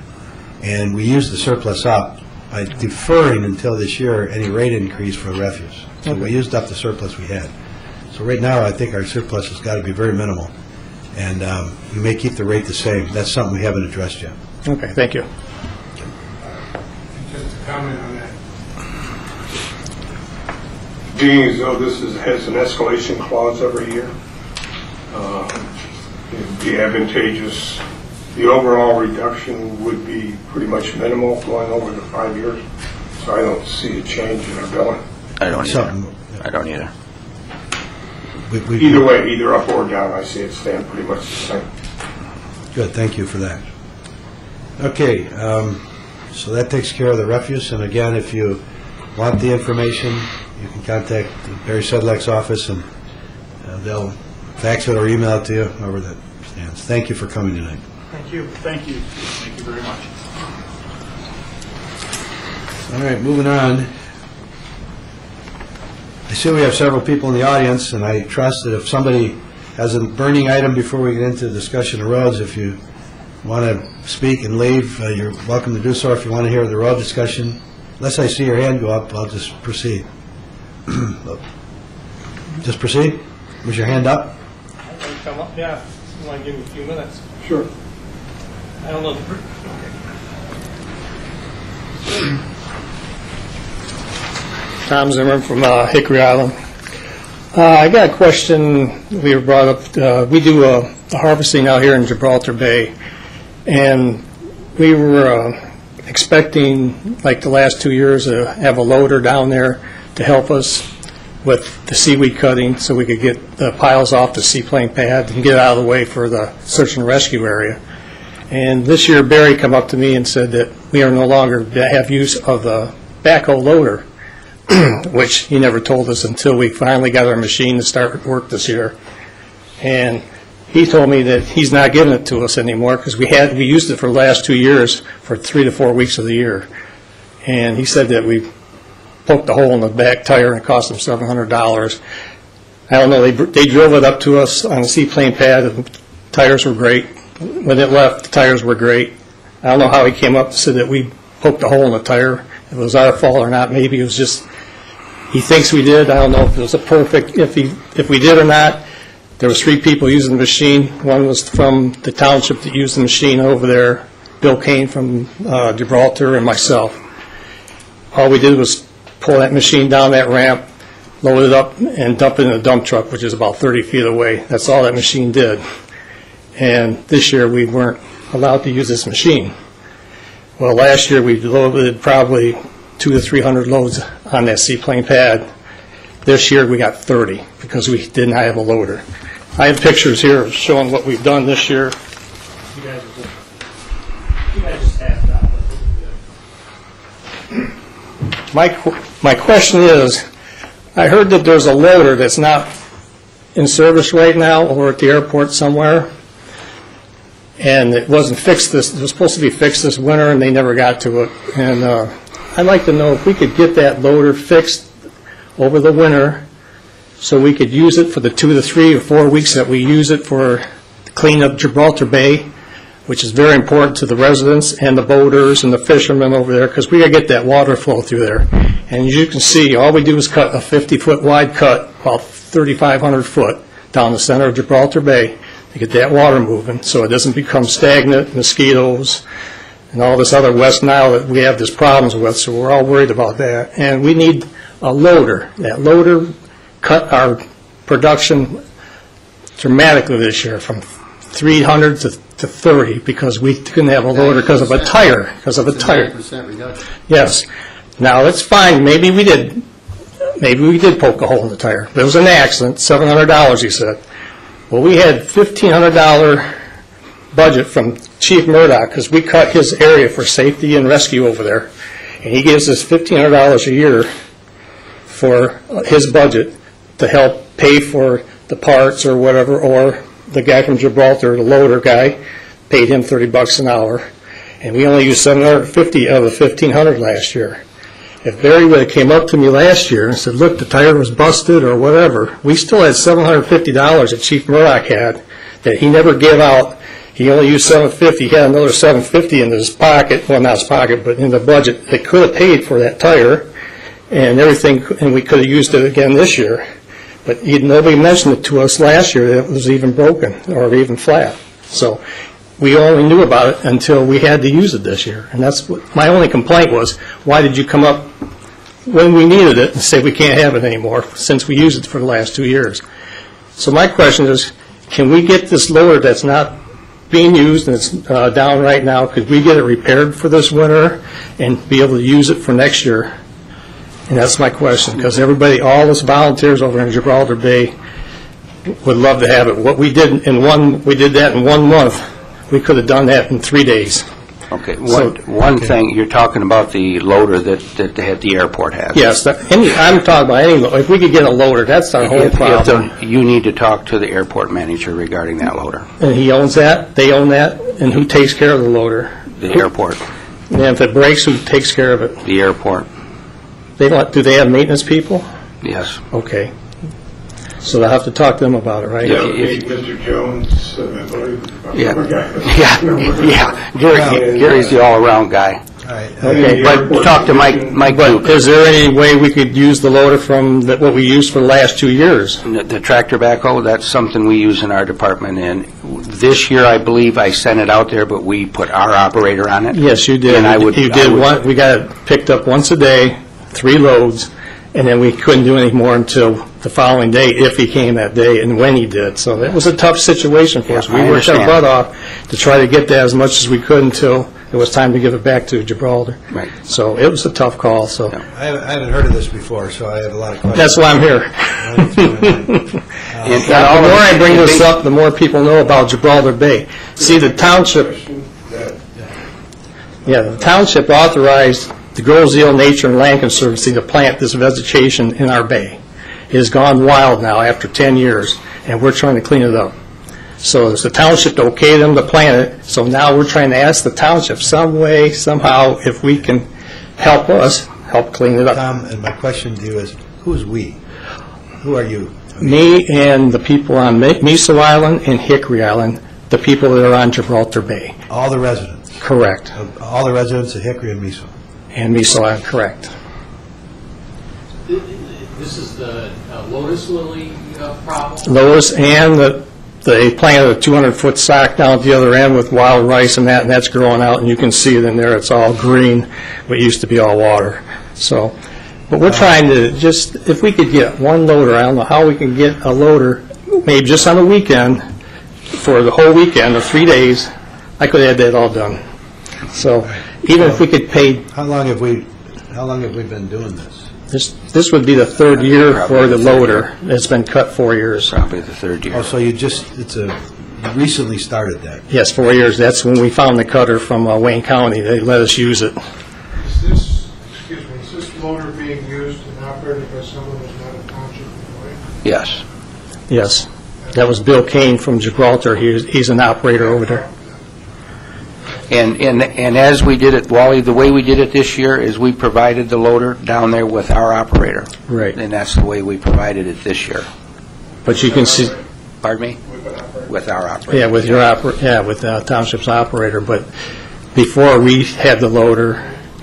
and we used the surplus up by deferring until this year any rate increase for refuse. So we used up the surplus we had. So right now, I think our surplus has got to be very minimal, and we may keep the rate the same. That's something we haven't addressed yet. Okay, thank you. Just a comment on that. Being as though this has an escalation clause every year, it'd be advantageous. The overall reduction would be pretty much minimal going over the 5 years, so I don't see a change in our billing. I don't either. Something- I don't either. Either way, either up or down, I see it stand pretty much the same. Good, thank you for that. Okay, so that takes care of the refuse, and again, if you want the information, you can contact Barry Sedlak's office, and they'll fax it or email it to you, however that stands. Thank you for coming tonight. Thank you. Thank you. Thank you very much. All right, moving on. I see we have several people in the audience, and I trust that if somebody has a burning item before we get into the discussion of roads, if you want to speak and leave, you're welcome to do so. If you want to hear the road discussion, unless I see your hand go up, I'll just proceed. Just proceed? Was your hand up? Come up, yeah, you want to give me a few minutes? Sure. I don't know. Tom Zimmerman from Hickory Island. I got a question. We were brought up. We do a harvesting out here in Gibraltar Bay, and we were expecting, like the last 2 years, to have a loader down there to help us with the seaweed cutting, so we could get the piles off the seaplane pad and get it out of the way for the search and rescue area. And this year, Barry come up to me and said that we are no longer have use of the backhoe loader, which he never told us until we finally got our machine to start work this year. And he told me that he's not giving it to us anymore because we used it for the last 2 years for 3 to 4 weeks of the year. And he said that we poked a hole in the back tire and it cost him $700. I don't know, they drove it up to us on the seaplane pad and the tires were great. When it left, the tires were great. I don't know how he came up and said that we poked a hole in the tire. If it was our fault or not, maybe it was just, he thinks we did. I don't know if it was a perfect, if we did or not. There was 3 people using the machine. One was from the township that used the machine over there, Bill Kane from Gibraltar, and myself. All we did was pull that machine down that ramp, load it up, and dump it in a dump truck, which is about 30 feet away. That's all that machine did. And this year we weren't allowed to use this machine. Well, last year we loaded probably 200 to 300 loads on that seaplane pad. This year we got 30 because we didn't have a loader. I have pictures here showing what we've done this year. You guys just have that. My question is, I heard that there's a loader that's not in service right now over at the airport somewhere, and it wasn't fixed it was supposed to be fixed this winter, and they never got to it. And I'd like to know if we could get that loader fixed over the winter so we could use it for the 2 to 3 or 4 weeks that we use it for clean up Gibraltar Bay, which is very important to the residents and the boaters and the fishermen over there, because we got to get that water flow through there. And as you can see, all we do is cut a 50-foot wide cut, about 3,500 foot, down the center of Gibraltar Bay to get that water moving so it doesn't become stagnant, mosquitoes, and all this other West Nile that we have these problems with, so we're all worried about that. And we need a loader. That loader cut our production dramatically this year from 300 to 30 because we couldn't have a loader because of a tire. Because of a tire. 9% reduction. Yes. Now it's fine. Maybe we did poke a hole in the tire. There was an accident. $700, he said. Well, we had $1,500 budget from Chief Murdoch because we cut his area for safety and rescue over there, and he gives us $1,500 a year for his budget to help pay for the parts or whatever, or the guy from Gibraltar, the loader guy, paid him $30 an hour, and we only used $750 of the $1,500 last year. If Barry would have came up to me last year and said, look, the tire was busted or whatever, we still had $750 that Chief Murdoch had that he never gave out. He only used $750. He had another $750 in his pocket, well, not his pocket, but in the budget. They could have paid for that tire and everything, and we could have used it again this year. But nobody mentioned it to us last year that it was even broken or even flat. So we only knew about it until we had to use it this year. And that's what my only complaint was, why did you come up when we needed it and say we can't have it anymore since we used it for the last 2 years? So my question is, can we get this loader that's not being used and it's down right now, could we get it repaired for this winter and be able to use it for next year? And that's my question, because everybody, all us volunteers over in Gibraltar Bay would love to have it. What we did we did that in 1 month. We could have done that in 3 days. Okay. One thing, you're talking about the loader that the airport has. Yes. I'm talking about any loader. If we could get a loader, that's our whole problem. You need to talk to the airport manager regarding that loader. And he owns that? They own that? And who takes care of the loader? The airport. And if it breaks, who takes care of it? The airport. Do they have maintenance people? Yes. Okay. So they'll have to talk to them about it, right? Yeah, Mr. Jones, I believe. Yeah. Gary's the all-around guy. All right. Okay, But talk to Mike Duke. Is there any way we could use the loader from what we used for the last 2 years? The tractor backhoe, that's something we use in our department. And this year, I believe I sent it out there, but we put our operator on it. Yes, you did. And you did. We got it picked up once a day, 3 loads, and then we couldn't do any more until the following day, if he came that day and when he did. So it was a tough situation for us. We worked our butt off to try to get that as much as we could until it was time to give it back to Gibraltar. Right. So it was a tough call. So I haven't heard of this before, so I have a lot of questions. that's why I'm here. The more I bring this up, the more people know about Gibraltar Bay. See, the township authorized the Groseal Nature and Land Conservancy to plant this vegetation in our bay. It has gone wild now after 10 years, and we're trying to clean it up. So it's the township to okay them to plant it, so now we're trying to ask the township some way, somehow, if we can help clean it up. Tom, and my question to you is, who's we? Who are you? Me and the people on Miso Island and Hickory Island, the people that are on Gibraltar Bay. All the residents? Correct. All the residents of Hickory and Miso? And Miso Island, correct. This is the lotus lily problem? Lotus, and they planted a 200-foot sock down at the other end with wild rice and that's growing out, and you can see it in there. It's all green, what used to be all water. So, but we're trying to just, if we could get one loader, I don't know how we can get a loader, maybe just on a weekend, for the whole weekend or 3 days, I could have had that all done. So Even if we could pay, How long have we been doing this? this would be the third year for the loader. It's been cut 4 years. Probably the third year. Oh, so you recently started that? Yes, 4 years. That's when we found the cutter from Wayne County. They let us use it. Is this loader being used and operated by someone who's not a township employee? Yes. Yes. That was Bill Kane from Gibraltar. He's an operator over there. And as we did it, Wally, the way we did it this year is we provided the loader down there with our operator. Right. And that's the way we provided it this year. But you can see, Pardon me? With our operator. yeah, with your with township's operator. But before we had the loader,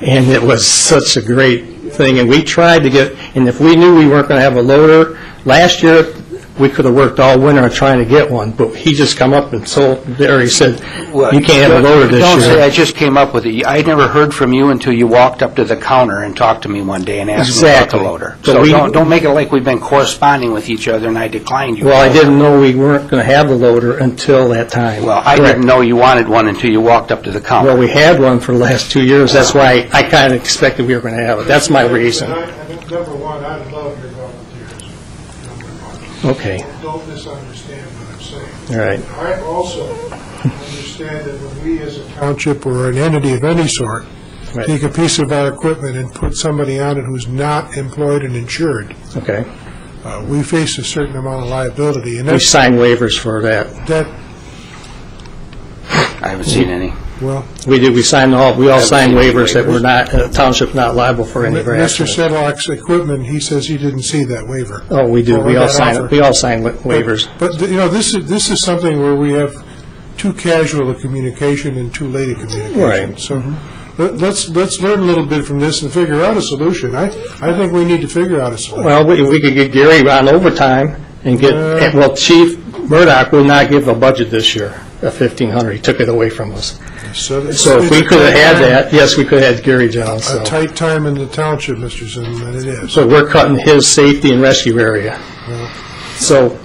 and it was such a great thing. And we tried to get, and if we knew we weren't going to have a loader last year, we could have worked all winter trying to get one, but he just come up and told there, he said, you can't have a loader this year. Don't say I just came up with it. I never heard from you until you walked up to the counter and talked to me one day and asked me about the loader. So don't make it like we've been corresponding with each other and I declined you. Well, I didn't know we weren't going to have the loader until that time. Well, I didn't know you wanted one until you walked up to the counter. Well, we had one for the last 2 years. That's why I kind of expected we were going to have it. That's my reason. Number one, I love your volunteers. Number one. Okay. Don't misunderstand what I'm saying. All right. I also understand that when we as a township or an entity of any sort take a piece of our equipment and put somebody on it who's not employed and insured, Okay. We face a certain amount of liability. And We signed waivers for that. I haven't seen any. Well, We did. We all signed waivers that were not, township not liable for any of our Mr. actions. Sedlock's equipment, he says he didn't see that waiver. Oh, we do. Or We all that signed, offer. waivers. But you know, this is something where we have too casual a communication and too late a communication. Right. So let's learn a little bit from this and figure out a solution. I think we need to figure out a solution. Well, we could get Gary on overtime and get, well, Chief Murdoch will not give a budget this year of $1,500. He took it away from us. So if we could have had that, yes, we could have had Gary Jones. A tight time in the township, Mr. Zimmerman, it is. So we're cutting his safety and rescue area. So,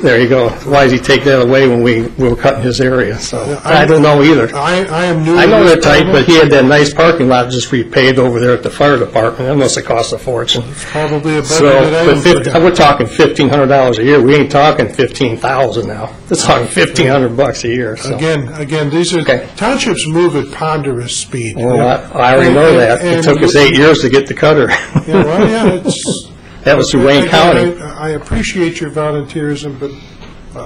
there you go. Why does he take that away when we were cutting his area? So, I don't know either. I am new. I know to they're this tight, problem. but he had that nice parking lot just repaved over there at the fire department. That must have cost a fortune. Probably a So, budget item. we're talking $1,500 a year. We ain't talking $15,000 now. We're talking $1,500 a year. So. Again, these are townships move at ponderous speed. Well, I already know that. It took us 8 years to get the cutter. Yeah, well, yeah, it's. That was through Wayne County. I appreciate your volunteerism, but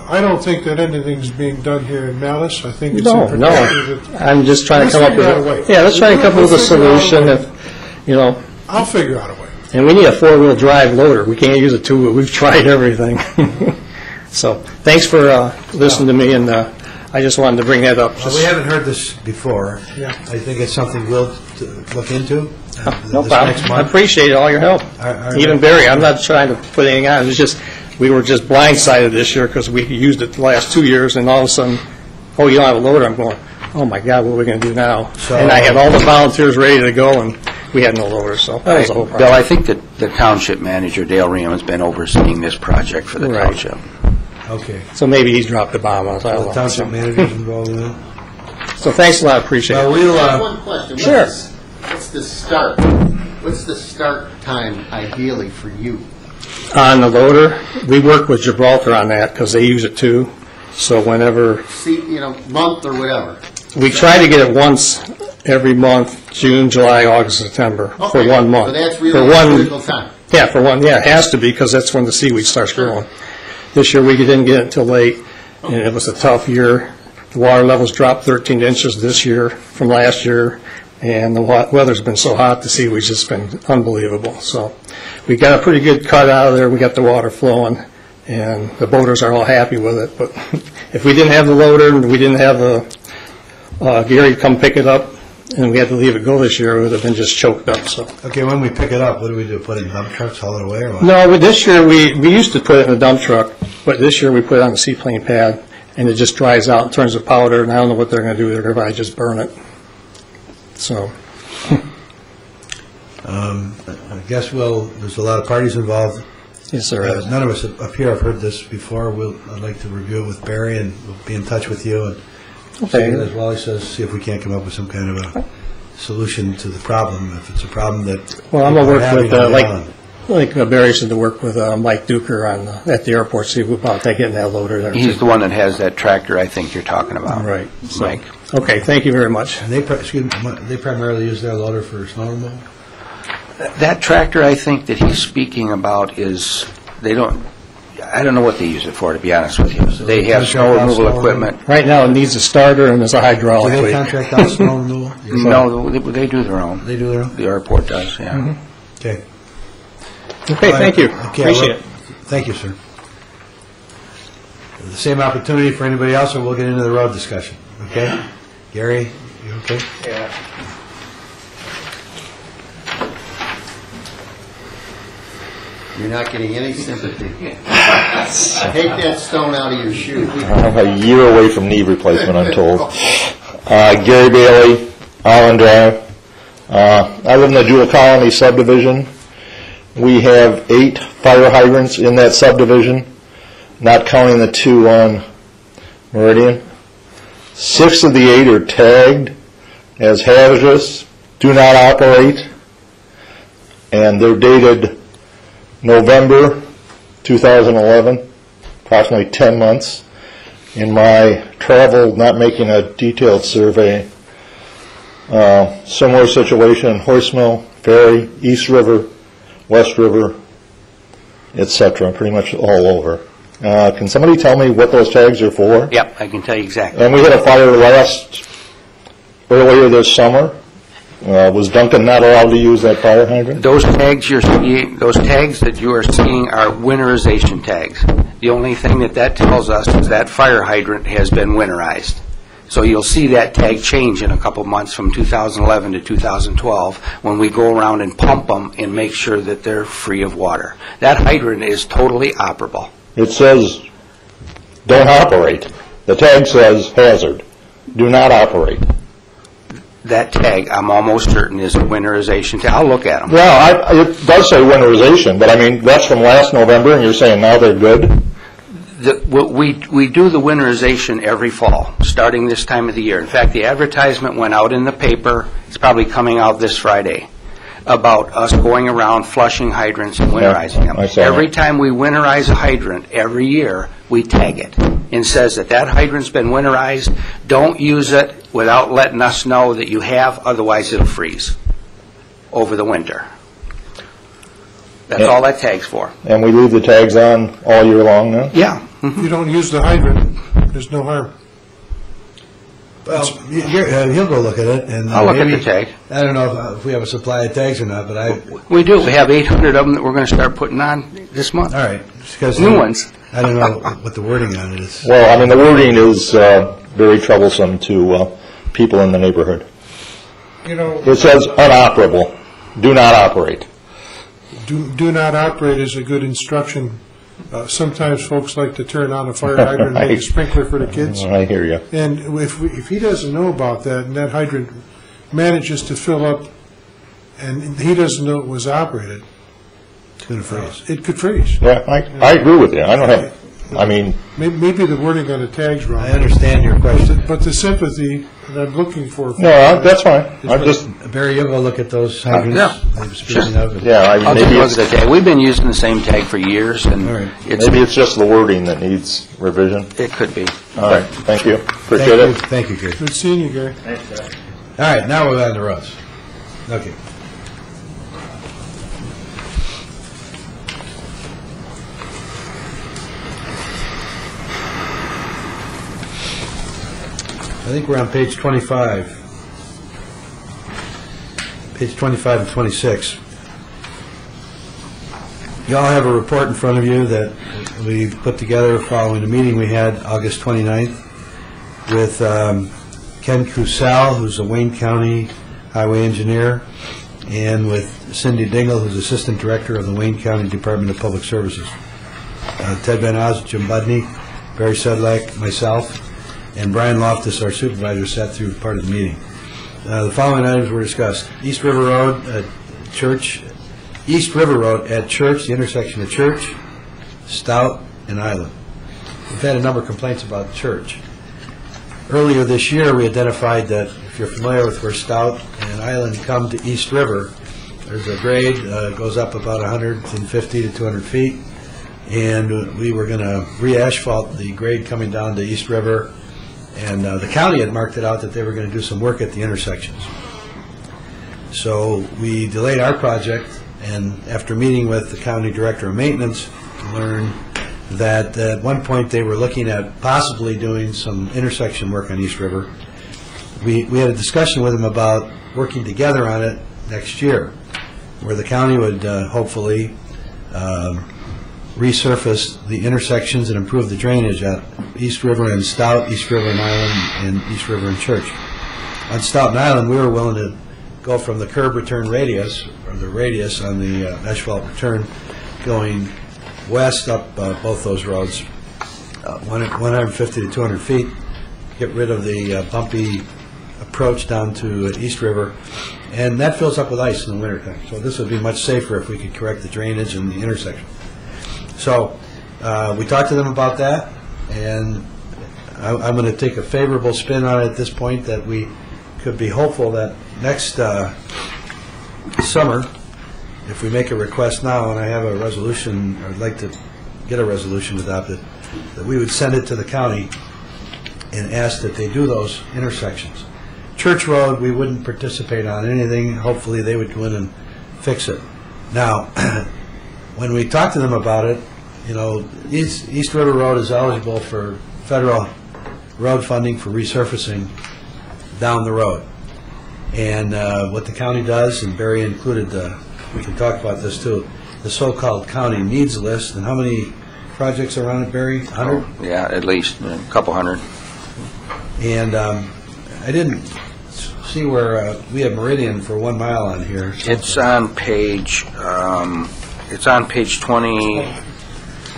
I don't think that anything's being done here in malice. I think it's No. I'm just trying to come up with Let's figure out a way. Yeah, let's try to come up with a solution. I'll figure out a way. And we need a four-wheel drive loader. We can't use a two-wheel. We've tried everything. So, thanks for listening to me, and I just wanted to bring that up. Well, we haven't heard this before. Yeah. I think it's something we'll look into. No this problem. next I month. appreciate all your help. Even Barry, I'm not trying to put anything on. It's just, we were just blindsided this year because we used it the last 2 years, and all of a sudden, oh, you don't have a loader. I'm going, oh, my God, what are we going to do now? And I had all the volunteers ready to go, and we had no loader, so that was the whole problem. Bill, I think that the township manager, Dale Ream, has been overseeing this project for the Right. township. Okay. So maybe he's dropped the bomb on us. I don't The know. township manager's involved in it? So thanks a lot. Appreciate it. Well, I have one question. Sure. What's the start? What's the start time ideally for you? On the loader, we work with Gibraltar on that because they use it too. So whenever, See, month or whatever. we try to get it once every month, June, July, August, September, for Okay. 1 month. So that's For really one- critical time. Yeah, it has to be because that's when the seaweed starts growing. This year, we didn't get it until late, and it was a tough year. The water levels dropped 13 inches this year from last year, and the weather's been so hot, the seaweed's just been unbelievable. So we got a pretty good cut out of there. We got the water flowing, and the boaters are all happy with it. But if we didn't have the loader and we didn't have Gary come pick it up, and we had to leave it go this year, it would have been just choked up. So. Okay, when we pick it up, what do we do? Put it in dump trucks, haul it away, or what? No, but this year, we used to put it in a dump truck, but this year we put it on a seaplane pad, and it just dries out and turns to powder, and I don't know what they're going to do. They're going to probably just burn it. So, I guess there's a lot of parties involved. yes, there is. None of us up here have heard this before. I'd like to review it with Barry, and we'll be in touch with you. And Okay. see, as Wally says, see if we can't come up with some kind of a solution to the problem, if it's a problem that... Well, I'm going to work with, like Barry said, to work with Mike Duker at the airport, see about getting that loader there. He's the one that has that tractor I think you're talking about. Right. Mike. Okay, thank you very much. And they primarily use their loader for snow removal? That tractor I think that he's speaking about is, I don't know what they use it for, to be honest with you. So they have snow removal equipment. Right now, it needs a starter and there's a hydraulic. Do they contract out snow removal? No, they do their own. They do their own? The airport does, yeah. Mm-hmm. Okay. Okay, thank you. Okay, appreciate it. Thank you, sir. The same opportunity for anybody else, or we'll get into the road discussion. Okay? Gary, you okay? Yeah. You're not getting any sympathy. Take that stone out of your shoe. I'm a year away from knee replacement, I'm told. Gary Bailey, Island Drive. I live in the Jewel Colony subdivision. We have 8 fire hydrants in that subdivision, not counting the 2 on Meridian. 6 of the 8 are tagged as hazardous, do not operate, and they're dated November 2011, approximately 10 months. In my travel, not making a detailed survey, similar situation in Horsemill, Ferry, East River, West River, etc., pretty much all over. Can somebody tell me what those tags are for? Yep, I can tell you exactly. And we had a fire earlier this summer. Was Duncan not allowed to use that fire hydrant? Those tags that you are seeing are winterization tags. The only thing that tells us is that fire hydrant has been winterized. So you'll see that tag change in a couple months from 2011 to 2012 when we go around and pump them and make sure that they're free of water. That hydrant is totally operable. It says don't operate. The tag says hazard. Do not operate. That tag, I'm almost certain, is a winterization tag. I'll look at them. Well, it does say winterization, but I mean, that's from last November, and you're saying now they're good? We do the winterization every fall, starting this time of the year. In fact, the advertisement went out in the paper. It's probably coming out this Friday, about us going around flushing hydrants and winterizing them. Every time we winterize a hydrant, every year, we tag it and says that hydrant's been winterized. Don't use it without letting us know that you have, otherwise it'll freeze over the winter. That's all that tag's for. And we leave the tags on all year long now? Yeah. If you don't use the hydrant, there's no harm. Well, he'll go look at it. And I'll look at the tag. I don't know if we have a supply of tags or not, but We do. We have 800 of them that we're going to start putting on this month. All right. New ones. I don't know what the wording on it is. Well, I mean, the wording is very troublesome to people in the neighborhood. You know, It says unoperable. Do not operate. do not operate is a good instruction. Sometimes folks like to turn on a fire hydrant and make a sprinkler for the kids. I hear you. And if he doesn't know about that, and that hydrant manages to fill up, and he doesn't know it was operated, It's going to freeze. it could freeze. Yeah, I agree with you. I don't have, I mean, Maybe the wording on the tag's wrong. I understand your question. But the sympathy that I'm looking for. no, that's fine. I'm just, Barry, you'll go look at those hydrants. Yeah. they were speaking of. yeah, I'll take maybe a look at the tag. We've been using the same tag for years, and All right. maybe it's just the wording that needs revision. it could be. All right, thank you. Appreciate it. Thank you, Gary. Good seeing you, Gary. All right, now we're on the roads. Okay. I think we're on page 25. Page 25 and 26. You all have a report in front of you that we put together following the meeting we had August 29th with Ken Cusell, who's a Wayne County highway engineer, and with Cindy Dingle, who's Assistant Director of the Wayne County Department of Public Services. Ted Van Oz, Jim Budney, Barry Sedlak, myself, and Brian Loftus, our supervisor, sat through part of the meeting. The following items were discussed. East River Road at Church, the intersection of Church, Stout, and Island. We've had a number of complaints about Church. Earlier this year, we identified that if you're familiar with where Stout and Island come to East River, there's a grade, goes up about 150 to 200 feet, and we were going to re-asphalt the grade coming down to East River, and the county had marked it out that they were going to do some work at the intersections. So we delayed our project, and after meeting with the county director of maintenance, learned that at one point they were looking at possibly doing some intersection work on East River. We had a discussion with them about working together on it next year, where the county would hopefully resurface the intersections and improve the drainage at East River and Stout, East River and Island, and East River and Church. On Stout and Island, we were willing to go from the curb return radius, or the radius on the asphalt return, going west up both those roads, 150 to 200 feet, get rid of the bumpy approach down to East River, and that fills up with ice in the wintertime. So this would be much safer if we could correct the drainage in the intersection. So we talked to them about that, and I'm going to take a favorable spin on it at this point, that we could be hopeful that next summer, if we make a request now, and I have a resolution, or I'd like to get a resolution adopted, that we would send it to the county and ask that they do those intersections. Church Road, we wouldn't participate on anything. Hopefully they would go in and fix it. Now, when we talked to them about it, you know, East River Road is eligible for federal road funding for resurfacing down the road. And what the county does, and Barry included, we can talk about this too, the so-called county needs list. And how many projects are on it, Barry? 100? Oh, yeah, at least a couple hundred. And I didn't see where we have Meridian for 1 mile on here. It's on page 20.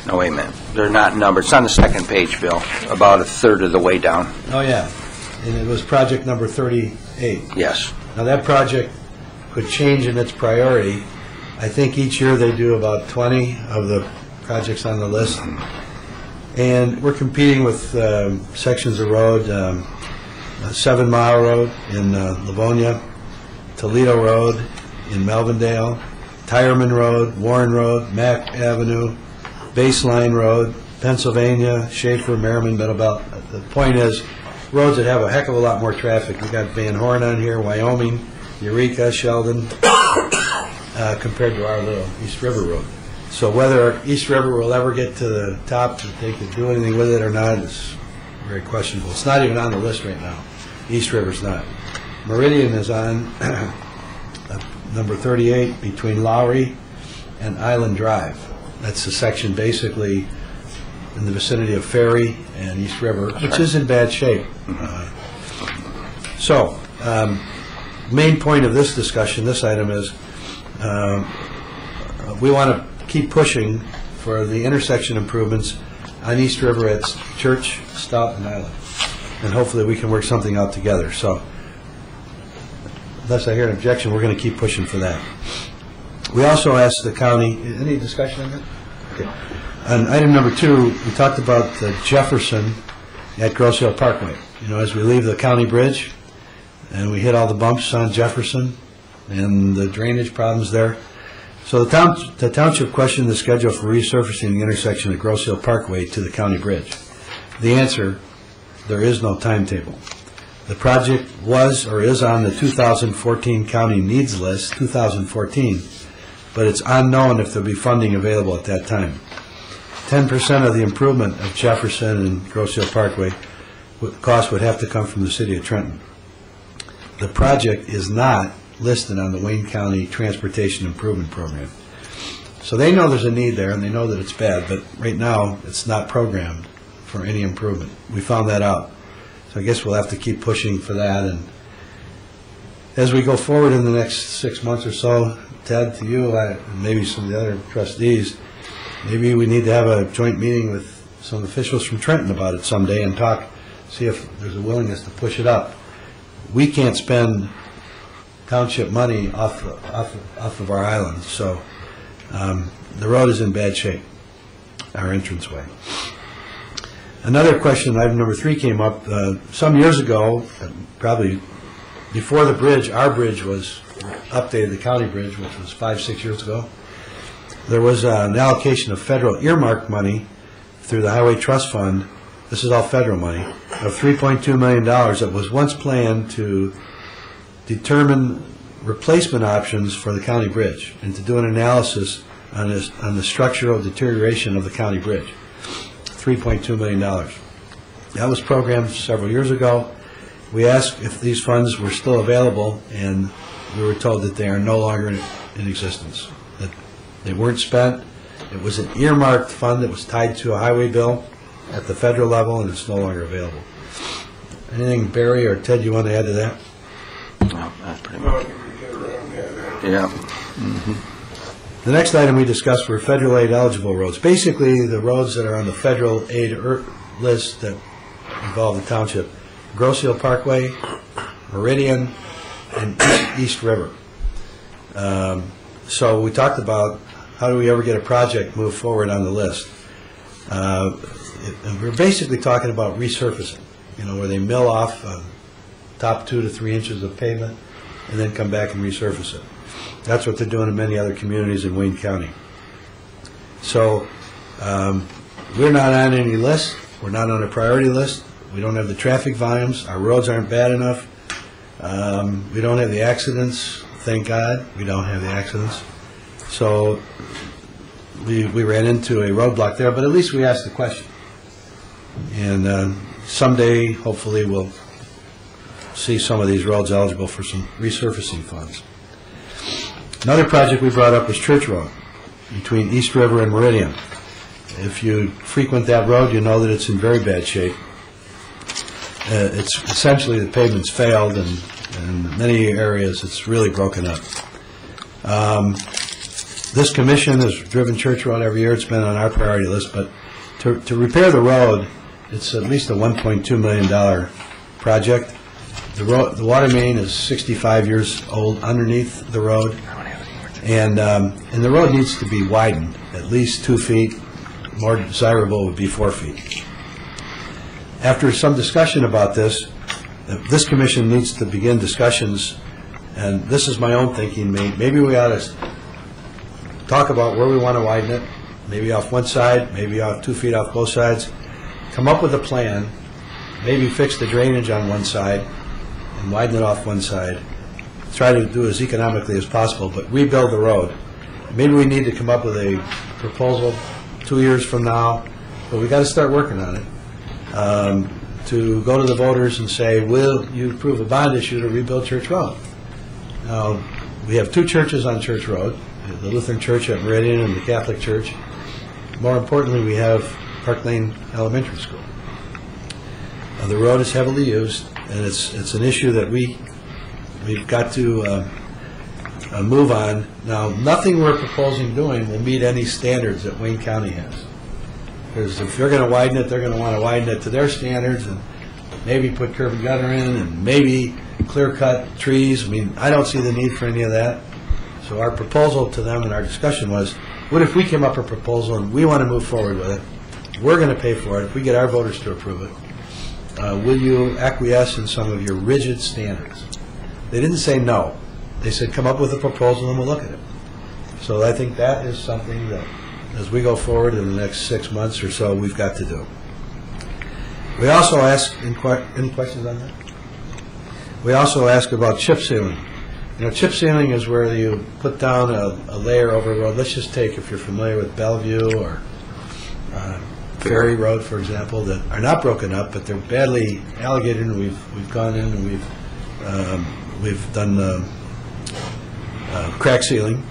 No, wait a minute. They're not numbered. It's on the second page, Bill, about a third of the way down. Oh, yeah. And it was project number 38. Yes. Now, that project could change in its priority. I think each year they do about 20 of the projects on the list. And we're competing with sections of road, 7 Mile Road in Livonia, Toledo Road in Melvindale, Tireman Road, Warren Road, Mack Avenue, Baseline Road, Pennsylvania, Schaefer, Merriman, Middlebelt. The point is, roads that have a heck of a lot more traffic. We got Van Horn on here, Wyoming, Eureka, Sheldon, compared to our little East River Road. So whether East River will ever get to the top, that they could do anything with it or not, is very questionable. It's not even on the list right now. East River's not. Meridian is on number 38 between Lowry and Island Drive. That's the section basically in the vicinity of Ferry and East River, which is in bad shape. So, main point of this discussion, this item is we want to keep pushing for the intersection improvements on East River at Church, Stout, and Island. And hopefully we can work something out together. So, unless I hear an objection, we're going to keep pushing for that. We also asked the county, any discussion on that? Okay. On item number 2, we talked about Jefferson at Grosse Hill Parkway. You know, as we leave the county bridge and we hit all the bumps on Jefferson and the drainage problems there. So the township questioned the schedule for resurfacing the intersection at Grosse Hill Parkway to the county bridge. The answer, there is no timetable. The project was or is on the 2014 county needs list, 2014, but it's unknown if there'll be funding available at that time. 10% of the improvement of Jefferson and Grosse Hill Parkway cost would have to come from the city of Trenton. The project is not listed on the Wayne County Transportation Improvement Program. So they know there's a need there, and they know that it's bad, but right now it's not programmed for any improvement. We found that out. So I guess we'll have to keep pushing for that. And as we go forward in the next 6 months or so, Ted, to you, and maybe some of the other trustees, maybe we need to have a joint meeting with some officials from Trenton about it someday and talk, see if there's a willingness to push it up. We can't spend township money off of our island, so the road is in bad shape, our entranceway. Another question, item number 3 came up some years ago, probably before the bridge, our bridge was updated, the county bridge, which was 5-6 years ago. There was an allocation of federal earmarked money through the Highway Trust Fund. This is all federal money, of $3.2 million that was once planned to determine replacement options for the county bridge and to do an analysis on the structural deterioration of the county bridge. $3.2 million. That was programmed several years ago. We asked if these funds were still available, and we were told that they are no longer in existence, that they weren't spent. It was an earmarked fund that was tied to a highway bill at the federal level, and it's no longer available. Anything, Barry or Ted, you want to add to that? No, that's pretty much. Yeah. The next item we discussed were federal aid eligible roads. Basically, the roads that are on the federal aid list that involve the township: Grosse Hill Parkway, Meridian, and East River. So we talked about how do we ever get a project moved forward on the list. And we're basically talking about resurfacing, where they mill off top 2 to 3 inches of pavement and then come back and resurface it. That's what they're doing in many other communities in Wayne County. So we're not on any list. We're not on a priority list. We don't have the traffic volumes. Our roads aren't bad enough. We don't have the accidents. Thank God we don't have the accidents. So we ran into a roadblock there, but at least we asked the question. And someday, hopefully, we'll see some of these roads eligible for some resurfacing funds. Another project we brought up was Church Road between East River and Meridian. If you frequent that road, you know that it's in very bad shape. It's essentially the pavement's failed, and in many areas it's really broken up. This commission has driven Church Road every year. It's been on our priority list, but to repair the road, it's at least a $1.2 million project. The water main is 65 years old underneath the road, and the road needs to be widened at least 2 feet. More desirable would be 4 feet. After some discussion about this commission needs to begin discussions, and this is my own thinking. Maybe we ought to talk about where we want to widen it, maybe off one side, maybe off 2 feet off both sides, come up with a plan, maybe fix the drainage on one side and widen it off one side, try to do as economically as possible, but rebuild the road. Maybe we need to come up with a proposal 2 years from now, but we got to start working on it, to go to the voters and say, will you approve a bond issue to rebuild Church Road? Now, we have 2 churches on Church Road, the Lutheran Church at Meridian and the Catholic Church. More importantly, we have Park Lane Elementary School. The road is heavily used, and it's an issue that we've got to move on. Now, nothing we're proposing doing will meet any standards that Wayne County has. Because if they're going to widen it, they're going to want to widen it to their standards and maybe put curb and gutter in and maybe clear-cut trees. I mean, I don't see the need for any of that. So our proposal to them in our discussion was, what if we came up with a proposal and we want to move forward with it? We're going to pay for it if we get our voters to approve it. Will you acquiesce in some of your rigid standards? They didn't say no. They said, come up with a proposal and we'll look at it. So I think that is something that, as we go forward in the next 6 months or so, we've got to do. We also ask, any questions on that? We also ask about chip sealing. Chip sealing is where you put down a layer over a road. Let's just take, if you're familiar with Bellevue or Ferry Road, for example, that are not broken up, but they're badly alligated, and we've gone in and we've done crack sealing.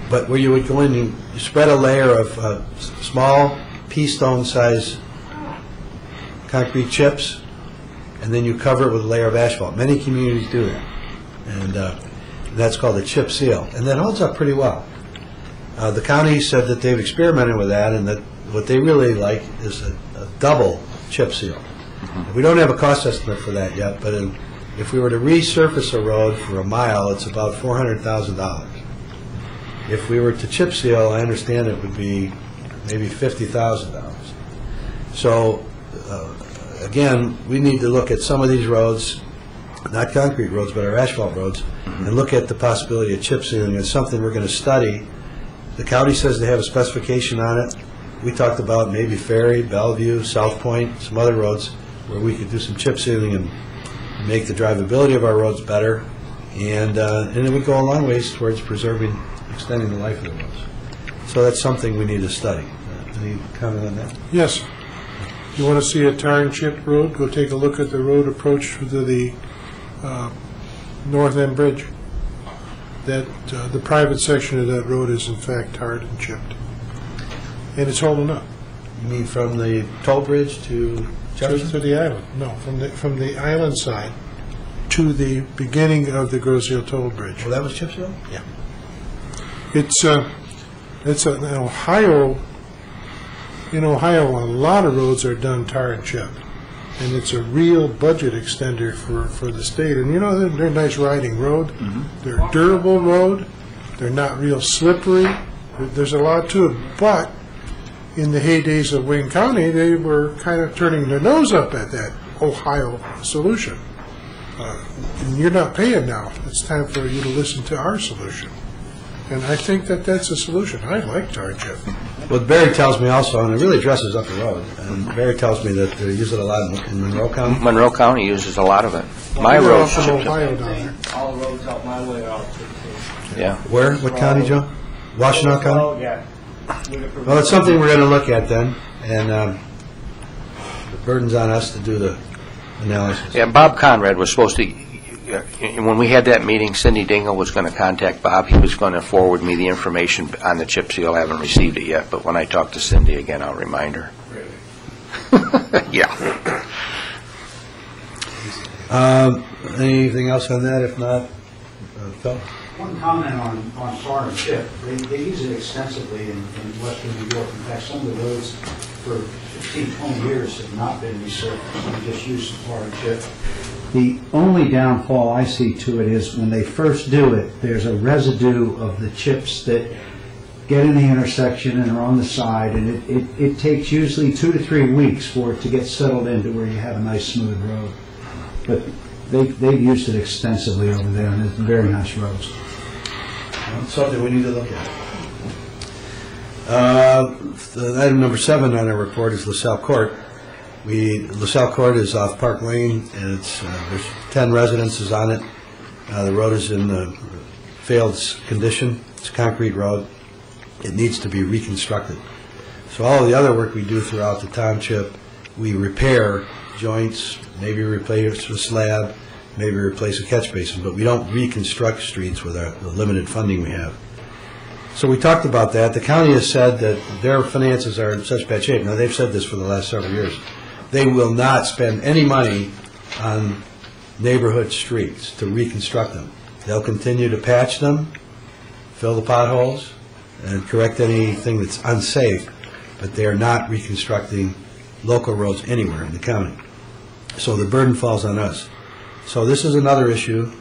But where you would go in, you spread a layer of small pea stone size concrete chips, and then you cover it with a layer of asphalt. Many communities do that, and that's called a chip seal, and that holds up pretty well. The county said that they've experimented with that, and that what they really like is a double chip seal. Mm-hmm. We don't have a cost estimate for that yet, but if we were to resurface a road for a mile, it's about $400,000. If we were to chip seal, I understand it would be maybe $50,000. So, again, we need to look at some of these roads not concrete roads, but our asphalt roads, and look at the possibility of chip sealing. It's something we're going to study. The county says they have a specification on it. We talked about maybe Ferry, Bellevue, South Point, some other roads where we could do some chip sealing and make the drivability of our roads better, and it would go a long ways towards preserving, extending the life of the roads. So that's something we need to study. Any comment on that? Yes. You want to see a tar and chip road? Go take a look at the road approach to the North End Bridge. That the private section of that road is in fact tarred and chipped, and it's holding up. You mean from the toll bridge to Jefferson? To the island? No, from the island side to the beginning of the Grosse Ile Toll Bridge. Well, that was chip seal? Yeah. It's an Ohio. In Ohio, a lot of roads are done tar and chip, and it's a real budget extender for the state. And they're a nice riding road. Mm-hmm. They're a durable road. They're not real slippery. There's a lot to it. But in the heydays of Wayne County, they were kind of turning their nose up at that Ohio solution. And you're not paying now. It's time for you to listen to our solution. And I think that's a solution. I like tar and chip. Well, Barry tells me also, and it really dresses up the road, and Barry tells me that they use it a lot in Monroe County. Monroe County uses a lot of it. My road's from chipped Ohio up. down there. All the roads out my way are. Yeah. Where? What county, Joe? Washtenaw County? Oh, yeah. Well, it's something we're going to look at then, and the burden's on us to do the analysis. Yeah, Bob Conrad was supposed to, when we had that meeting, Cindy Dingle was going to contact Bob. He was going to forward me the information on the chip seal. I haven't received it yet, but when I talk to Cindy again, I'll remind her. Yeah. Anything else on that? If not, Phil? One comment on tar and chip. They use it extensively in western New York. In fact, some of the roads for 15, 20 years have not been resurfaced. They just use some tar and chip. The only downfall I see to it is when they first do it, there's a residue of the chips that get in the intersection and are on the side, and it takes usually 2 to 3 weeks for it to get settled into where you have a nice smooth road. But they've used it extensively over there, and it's very nice roads. Something we need to look at. Item number 7 on our report is LaSalle Court. LaSalle Court is off Park Lane, and there's 10 residences on it. The road is in failed condition. It's a concrete road. It needs to be reconstructed. So all of the other work we do throughout the township, we repair joints, maybe replace a slab, maybe replace a catch basin, but we don't reconstruct streets with the limited funding we have. So we talked about that. The county has said that their finances are in such bad shape. Now, they've said this for the last several years. They will not spend any money on neighborhood streets to reconstruct them. They'll continue to patch them, fill the potholes, and correct anything that's unsafe, but they are not reconstructing local roads anywhere in the county. So the burden falls on us. So this is another issue.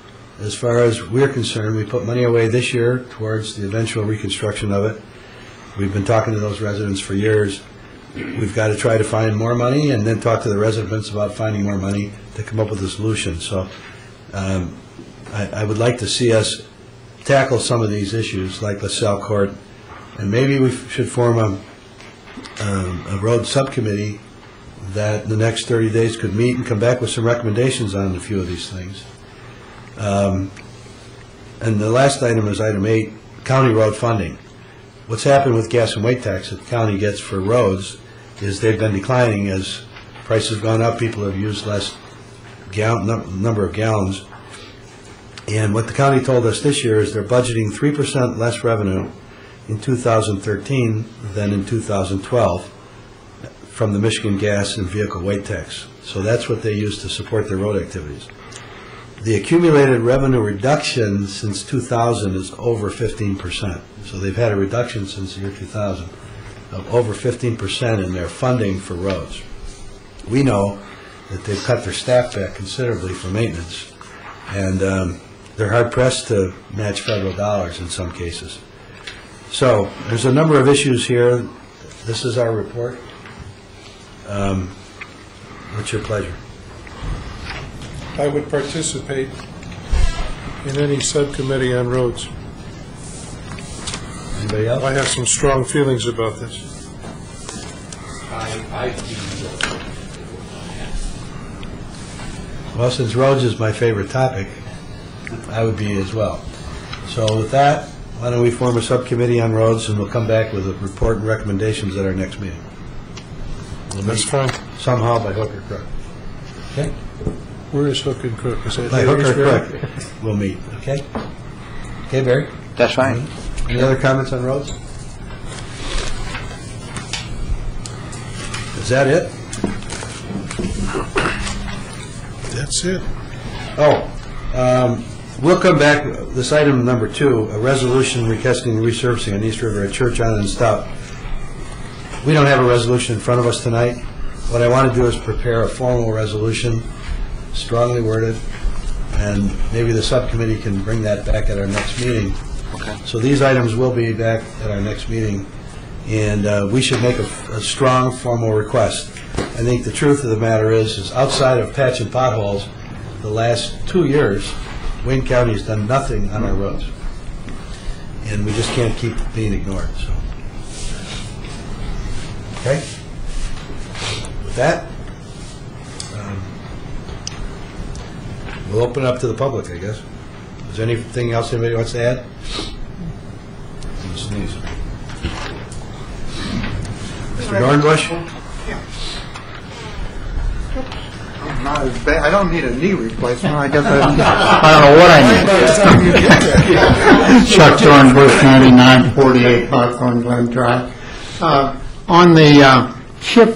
As far as we're concerned, we put money away this year towards the eventual reconstruction of it. We've been talking to those residents for years. We've got to try to find more money and then talk to the residents about finding more money to come up with a solution. So I would like to see us tackle some of these issues like LaSalle Court, and maybe we should form a road subcommittee that in the next 30 days could meet and come back with some recommendations on a few of these things. And the last item is item 8, county road funding. What's happened with gas and weight tax that the county gets for roads is they've been declining as prices have gone up. People have used less number of gallons. And what the county told us this year is they're budgeting 3% less revenue in 2013 than in 2012 from the Michigan gas and vehicle weight tax. So that's what they use to support their road activities. The accumulated revenue reduction since 2000 is over 15%. So they've had a reduction since the year 2000 of over 15% in their funding for roads. We know that they've cut their staff back considerably for maintenance, and they're hard-pressed to match federal dollars in some cases. So there's a number of issues here. This is our report. What's your pleasure? I would participate in any subcommittee on roads. Anybody else? I have some strong feelings about this. Well, since roads is my favorite topic, I would be as well. So with that, why don't we form a subcommittee on roads, and we'll come back with a report and recommendations at our next meeting. That's fine. Somehow by hook or crook. Okay? Where is Hook and Crook? Is that By hook or Harrisburg? crook, we'll meet, okay? Okay, Barry? That's fine. Any other comments on roads? Is that it? That's it. We'll come back, this item number 2, a resolution requesting resurfacing on East River at Church Island and Stout. We don't have a resolution in front of us tonight. What I want to do is prepare a formal resolution, strongly worded, and maybe the subcommittee can bring that back at our next meeting. Okay. So these items will be back at our next meeting, and we should make a strong formal request. I think the truth of the matter is outside of patching potholes, the last 2 years, Wayne County has done nothing on our roads. And we just can't keep being ignored, so. Okay? With that, we'll open it up to the public, I guess. Is there anything else anybody wants to add? Sneeze. Mr. Dornbush? Not as bad. I don't need a knee replacement. I guess I don't know what I need. Chuck Dornbush, 9948 Hawthorne Glen Drive. On the chip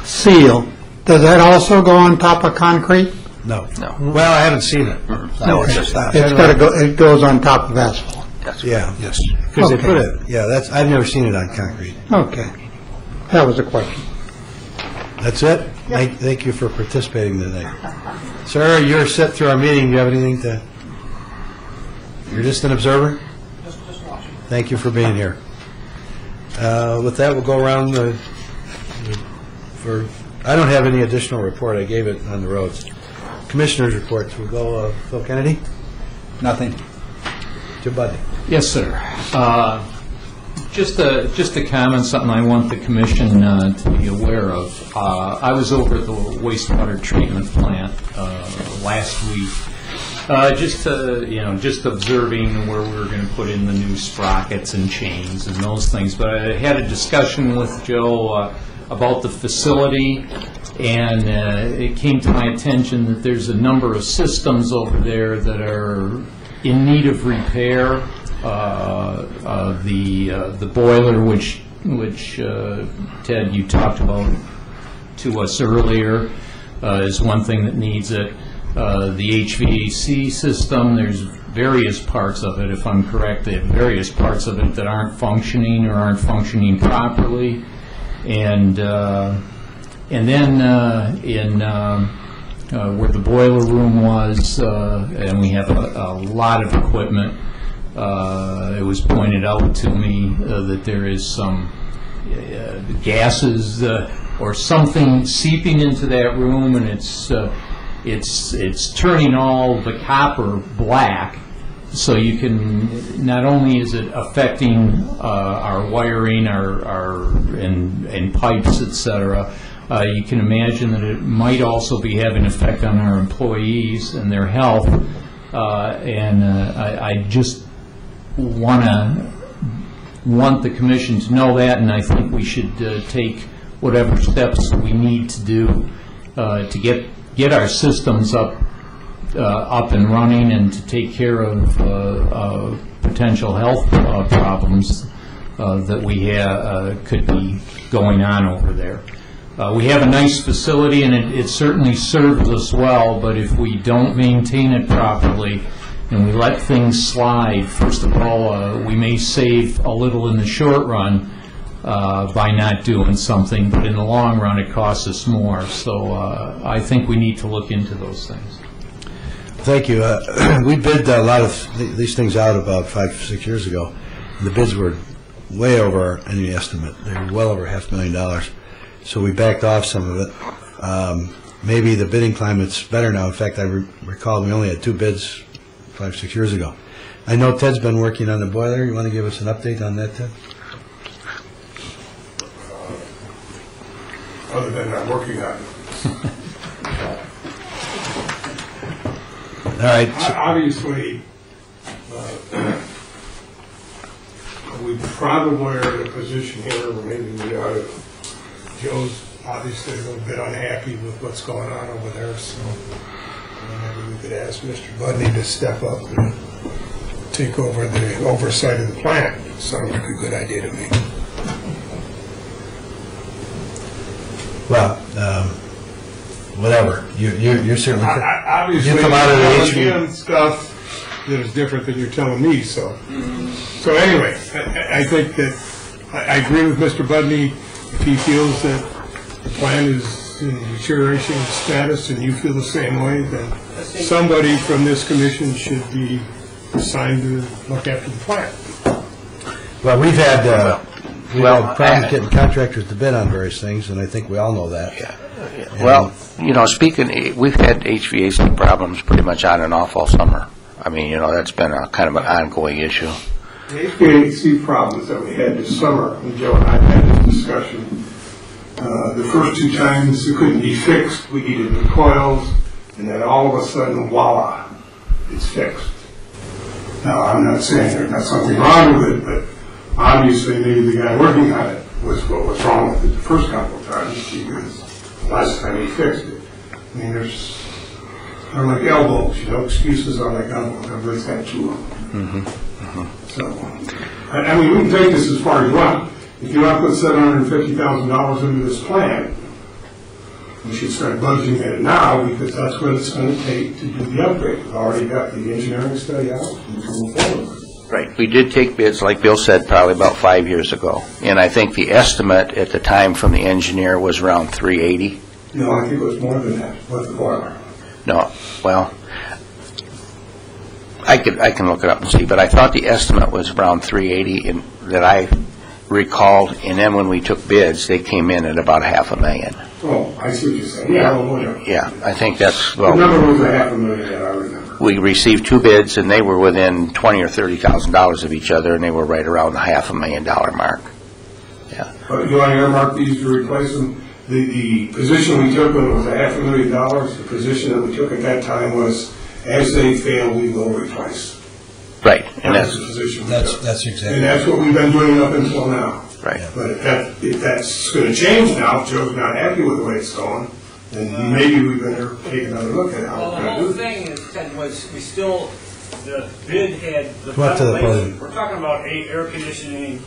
seal, does that also go on top of concrete? No. No. Well, I haven't seen it. No, it's just that. It's got to go. It goes on top of asphalt. Yeah. Yes. Because they put it. Yeah. That's. I've never seen it on concrete. Okay. That was a question. That's it. Thank you for participating today. Sir, you're set through our meeting. Do you have anything to... You're just an observer? Just watching. Thank you for being here. With that, we'll go around I don't have any additional report. I gave it on the roads. Commissioners' reports. We'll go Phil Kennedy? Nothing. Jim Buddy? Yes, sir. Just a comment, something I want the commission to be aware of. I was over at the wastewater treatment plant last week, just observing where we were going to put in the new sprockets and chains and those things. But I had a discussion with Joe about the facility, and it came to my attention that there's a number of systems over there that are in need of repair. The boiler, which Ted, you talked about to us earlier, is one thing that needs it. The HVAC system, there's various parts of it, if I'm correct, they have various parts of it that aren't functioning or aren't functioning properly. And then in where the boiler room was, and we have a lot of equipment, it was pointed out to me that there is some gases or something seeping into that room, and it's turning all the copper black. So you can, not only is it affecting our wiring, and pipes, etc. You can imagine that it might also be having an effect on our employees and their health. I just want the commission to know that, and I think we should take whatever steps we need to do to get our systems up and running, and to take care of potential health problems that we could be going on over there. We have a nice facility, and it certainly serves us well, but if we don't maintain it properly and we let things slide, first of all, we may save a little in the short run by not doing something, but in the long run it costs us more. So I think we need to look into those things. Thank you. We bid a lot of these things out about 5 or 6 years ago. The bids were way over any estimate. They were well over $500,000. So we backed off some of it. maybe the bidding climate's better now. In fact, I recall we only had 2 bids 5, 6 years ago. I know Ted's been working on the boiler. You want to give us an update on that, Ted? Other than I'm working on it. All right. Obviously, we probably are in a position here where maybe we ought to, Joe's obviously a little bit unhappy with what's going on over there, so maybe we could ask Mr. Budney to step up and take over the oversight of the plant. Sounds like a good idea to me. Well, whatever. You're certainly. Obviously, you come out of the HV stuff that is different than you're telling me. So, so anyway, I think that I agree with Mr. Budney if he feels that the plant is in deterioration status, and you feel the same way. Then somebody from this commission should be assigned to look after the plant. Well, we've had problems getting contractors to bid on various things, and I think we all know that. Yeah. Well, you know, we've had HVAC problems pretty much on and off all summer. I mean, you know, that's been a kind of an ongoing issue. The HVAC problems that we had this summer, and Joe and I had this discussion, the first 2 times it couldn't be fixed. We needed new coils, and then all of a sudden, voila, it's fixed. Now, I'm not saying there's not something wrong with it, but obviously maybe the guy working on it was what was wrong with it the first couple of times, because last time he fixed it. I mean, they're like elbows, you know, excuses are like elbows. Everybody's got 2 of them. So, I mean, we can take this as far as you want. If you want to put $750,000 into this plan, we should start budgeting it now, because that's what it's going to take to do the upgrade. We've already got the engineering study out and move forward. Right. We did take bids, like Bill said, probably about 5 years ago. And I think the estimate at the time from the engineer was around $380. No, I think it was more than that with the boiler. No, well, I can look it up and see, but I thought the estimate was around $380 that I recalled, and then when we took bids, they came in at about $500,000. Oh, I see what you're saying. Yeah, yeah, I think that's, well, the number was $500,000 that I remember. We received 2 bids, and they were within $20,000 or $30,000 of each other, and they were right around the $500,000 mark. Yeah. But you want to earmark these to replace them? The position we took when it was $500,000, the position that we took at that time was, as they fail, we will replace. Right, and that's the position. That's exactly. And that's what we've been doing up until now. Right. But if that's going to change now, if Joe's not happy with the way it's going, then maybe we better take another look at how we're going to do it. Well, the whole thing is, Ted, was we still, the bid had the Come up to the ventilation. We're talking about air conditioning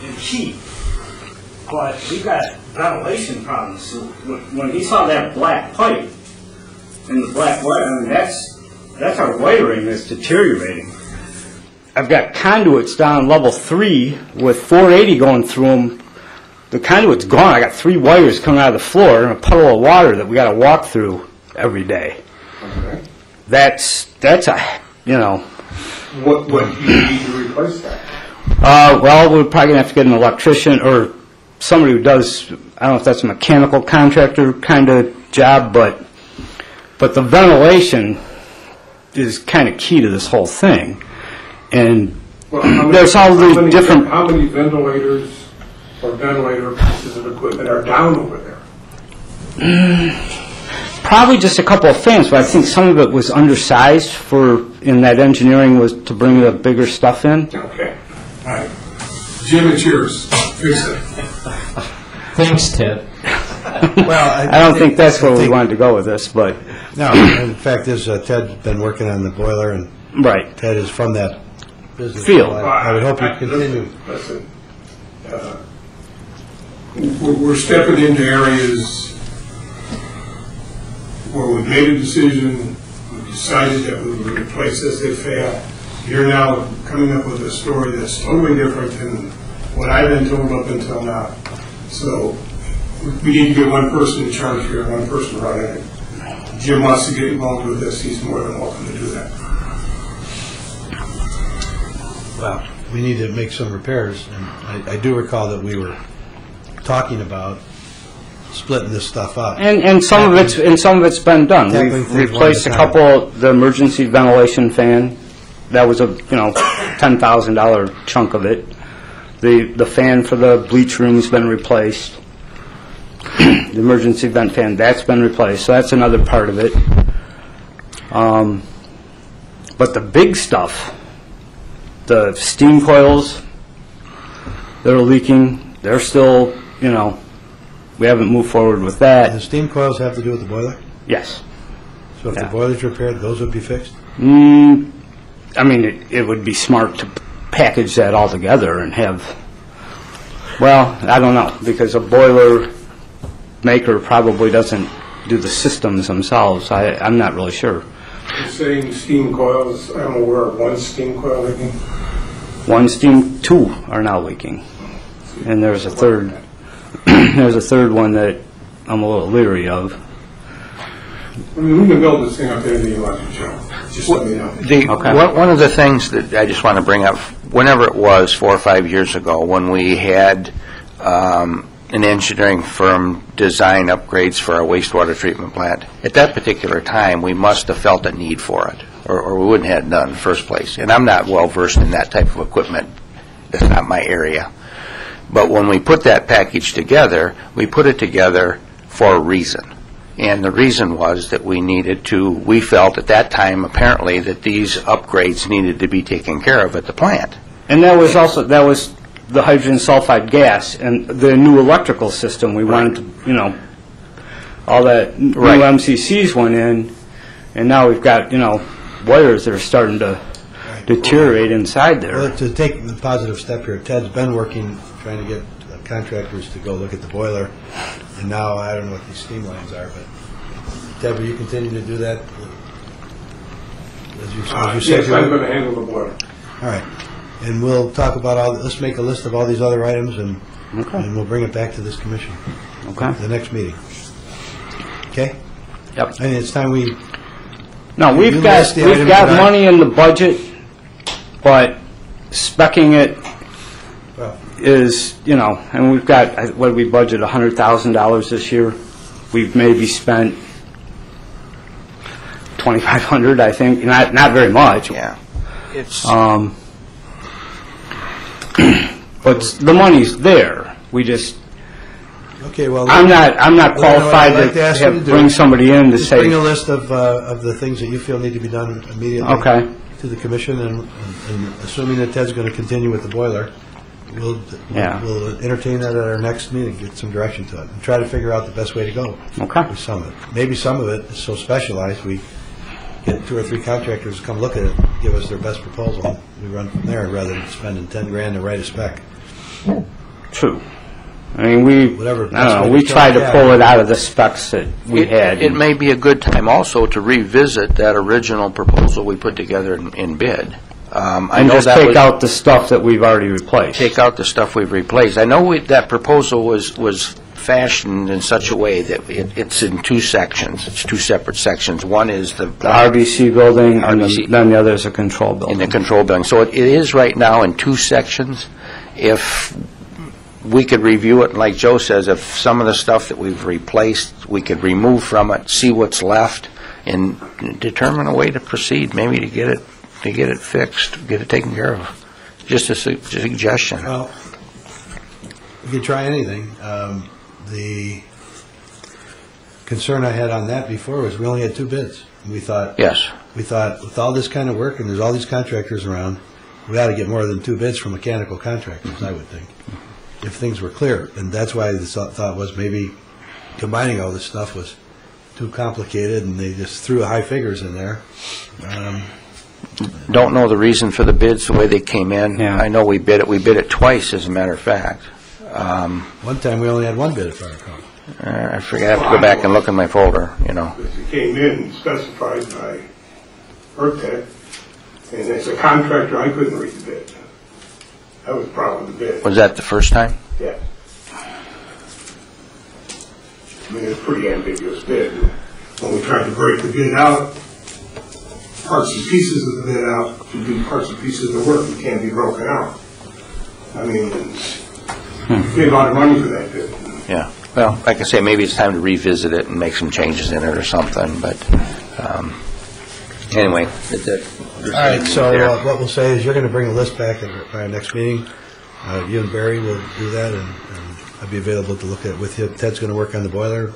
and heat, but we've got ventilation problems. So when he saw that black pipe and the black wire, I mean, that's our wiring that's deteriorating. I've got conduits down level 3 with 480 going through them. The conduit's gone. I got 3 wires coming out of the floor and a puddle of water that we got to walk through every day. Okay. That's a, you know. What do you need to replace that? Well, we're probably going to have to get an electrician or somebody who does, I don't know if that's a mechanical contractor kind of job, but the ventilation is kind of key to this whole thing. And there's all the different... How many ventilators or ventilator pieces of equipment are down over there? Probably just a couple of fans, but I think some of it was undersized in that engineering was to bring the bigger stuff in. Okay. All right. Jim, it's yours. Fix it. Thanks, Ted. Well, I don't think that's where we wanted to go with this, but... No, in fact, Ted's been working on the boiler, and right. Ted is from that business. Field. So I would hope you continue. Listen, we're stepping into areas where we've made a decision, we've decided that we would replace as they fail. You're now coming up with a story that's totally different than what I've been told up until now. So we need to get one person in charge here, one person running it. Jim wants to get involved with this, he's more than welcome to do that. Well, we need to make some repairs, and I do recall that we were talking about splitting this stuff up. And some of it's been done. Tackling We've things replaced a one at a time. couple, the emergency ventilation fan, that was a, $10,000 chunk of it. The fan for the bleach room's been replaced. The emergency vent fan, that's been replaced, so that's another part of it. But the big stuff, the steam coils that are leaking, they're still, we haven't moved forward with that. The steam coils have to do with the boiler? Yes. So if the boiler's repaired, those would be fixed? It would be smart to package that all together and have, I don't know, because a boiler maker probably doesn't do the systems themselves. I'm not really sure. You're saying steam coils, I'm aware of one steam coil leaking. Two are now leaking. And there's a third, one that I'm a little leery of. We can build this thing up to anything you want to show. Just let me know. One of the things that I just want to bring up, whenever it was 4 or 5 years ago, when we had an engineering firm design upgrades for our wastewater treatment plant, at that particular time, we must have felt a need for it, or we wouldn't have done in the first place. And I'm not well-versed in that type of equipment. That's not my area. But when we put that package together, we put it together for a reason. And the reason was that we felt at that time, apparently, that these upgrades needed to be taken care of at the plant. And that was the hydrogen sulfide gas and the new electrical system. We wanted to, all that new MCCs went in, and now we've got, wires that are starting to deteriorate inside there. Well, to take the positive step here, Ted's been working, trying to get contractors to go look at the boiler, and now I don't know what these steam lines are, but Ted, will you continue to do that? As you said, yes, I'm going to handle the boiler. All right. And we'll talk about let's make a list of all these other items, and we'll bring it back to this commission. Okay. The next meeting. Okay? Yep. And it's time we've got money in the budget, but speccing it is, and we've got, what did we budget, $100,000 this year? We've maybe spent $2,500, I think. Not very much. Yeah. It's but the money's there. We just. Okay. Well, I'm not qualified to bring somebody in to say. Bring a list of the things that you feel need to be done immediately. Okay. To the commission, and assuming that Ted's going to continue with the boiler, we'll entertain that at our next meeting. Get some direction to it and try to figure out the best way to go. Okay. With some of it, maybe some of it is so specialized we get 2 or 3 contractors to come look at it, give us their best proposal. We run from there rather than spending $10,000 to write a spec. True. I mean, we tried to pull it out of the specs that we had. It may be a good time also to revisit that original proposal we put together in bid. And just take out the stuff that we've already replaced. Take out the stuff we've replaced. I know that proposal was fashioned in such a way that it's in 2 sections. It's 2 separate sections. One is the RBC building, and then the other is a control building. In the control building. So it is right now in 2 sections. If we could review it, and like Joe says, if some of the stuff that we've replaced, we could remove from it, see what's left, and determine a way to proceed, maybe to get it fixed, get it taken care of. Just a suggestion. Well, we could try anything. The concern I had on that before was we only had 2 bids. And we thought, with all this kind of work, and there's all these contractors around, we ought to get more than 2 bids from mechanical contractors, I would think, if things were clear. And that's why the thought was maybe combining all this stuff was too complicated, and they just threw high figures in there. Don't know the reason for the bids, the way they came in. Yeah. I know we bid it twice, as a matter of fact. One time we only had 1 bid, if I recall. I forget. I have to go back and look in my folder, It came in specified by ERTEC, and as a contractor, I couldn't read the bid. That was the problem with the bid. Was that the first time? Yeah. I mean, it's a pretty ambiguous bid. When we tried to break the bid out, parts and pieces of the bid out to do parts and pieces of the work, it can't be broken out. I mean, we paid a lot of money for that bid. Yeah. Well, like I say, maybe it's time to revisit it and make some changes in it or something, but anyway. All right, so what we'll say is you're going to bring a list back at our next meeting. You and Barry will do that, and I'll be available to look at it with you. Ted's going to work on the boiler.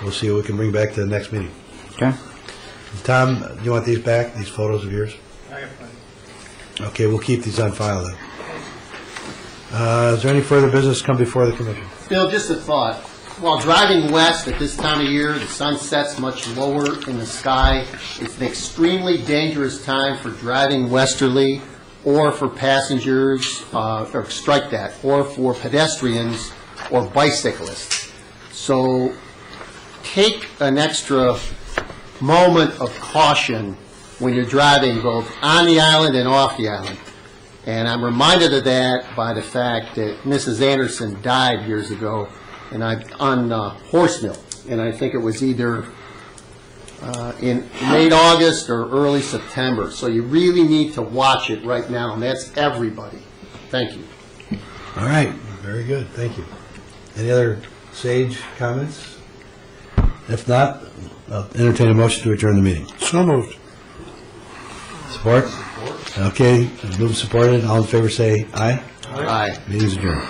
We'll see what we can bring back to the next meeting. Okay. Tom, do you want these back, these photos of yours? I have plenty. Okay, we'll keep these on file then. Is there any further business come before the commission? Bill, just a thought. While driving west at this time of year, the sun sets much lower in the sky. It's an extremely dangerous time for driving westerly or for passengers, or strike that, or for pedestrians or bicyclists. So take an extra moment of caution when you're driving both on the island and off the island. And I'm reminded of that by the fact that Mrs. Anderson died years ago on horse milk, and I think it was either in late August or early September. So you really need to watch it right now, and that's everybody. Thank you. All right, very good, thank you. Any other sage comments? If not, I'll entertain a motion to adjourn the meeting. So moved. Support? Okay, moved and supported. All in favor say aye. Aye. Meeting's adjourned.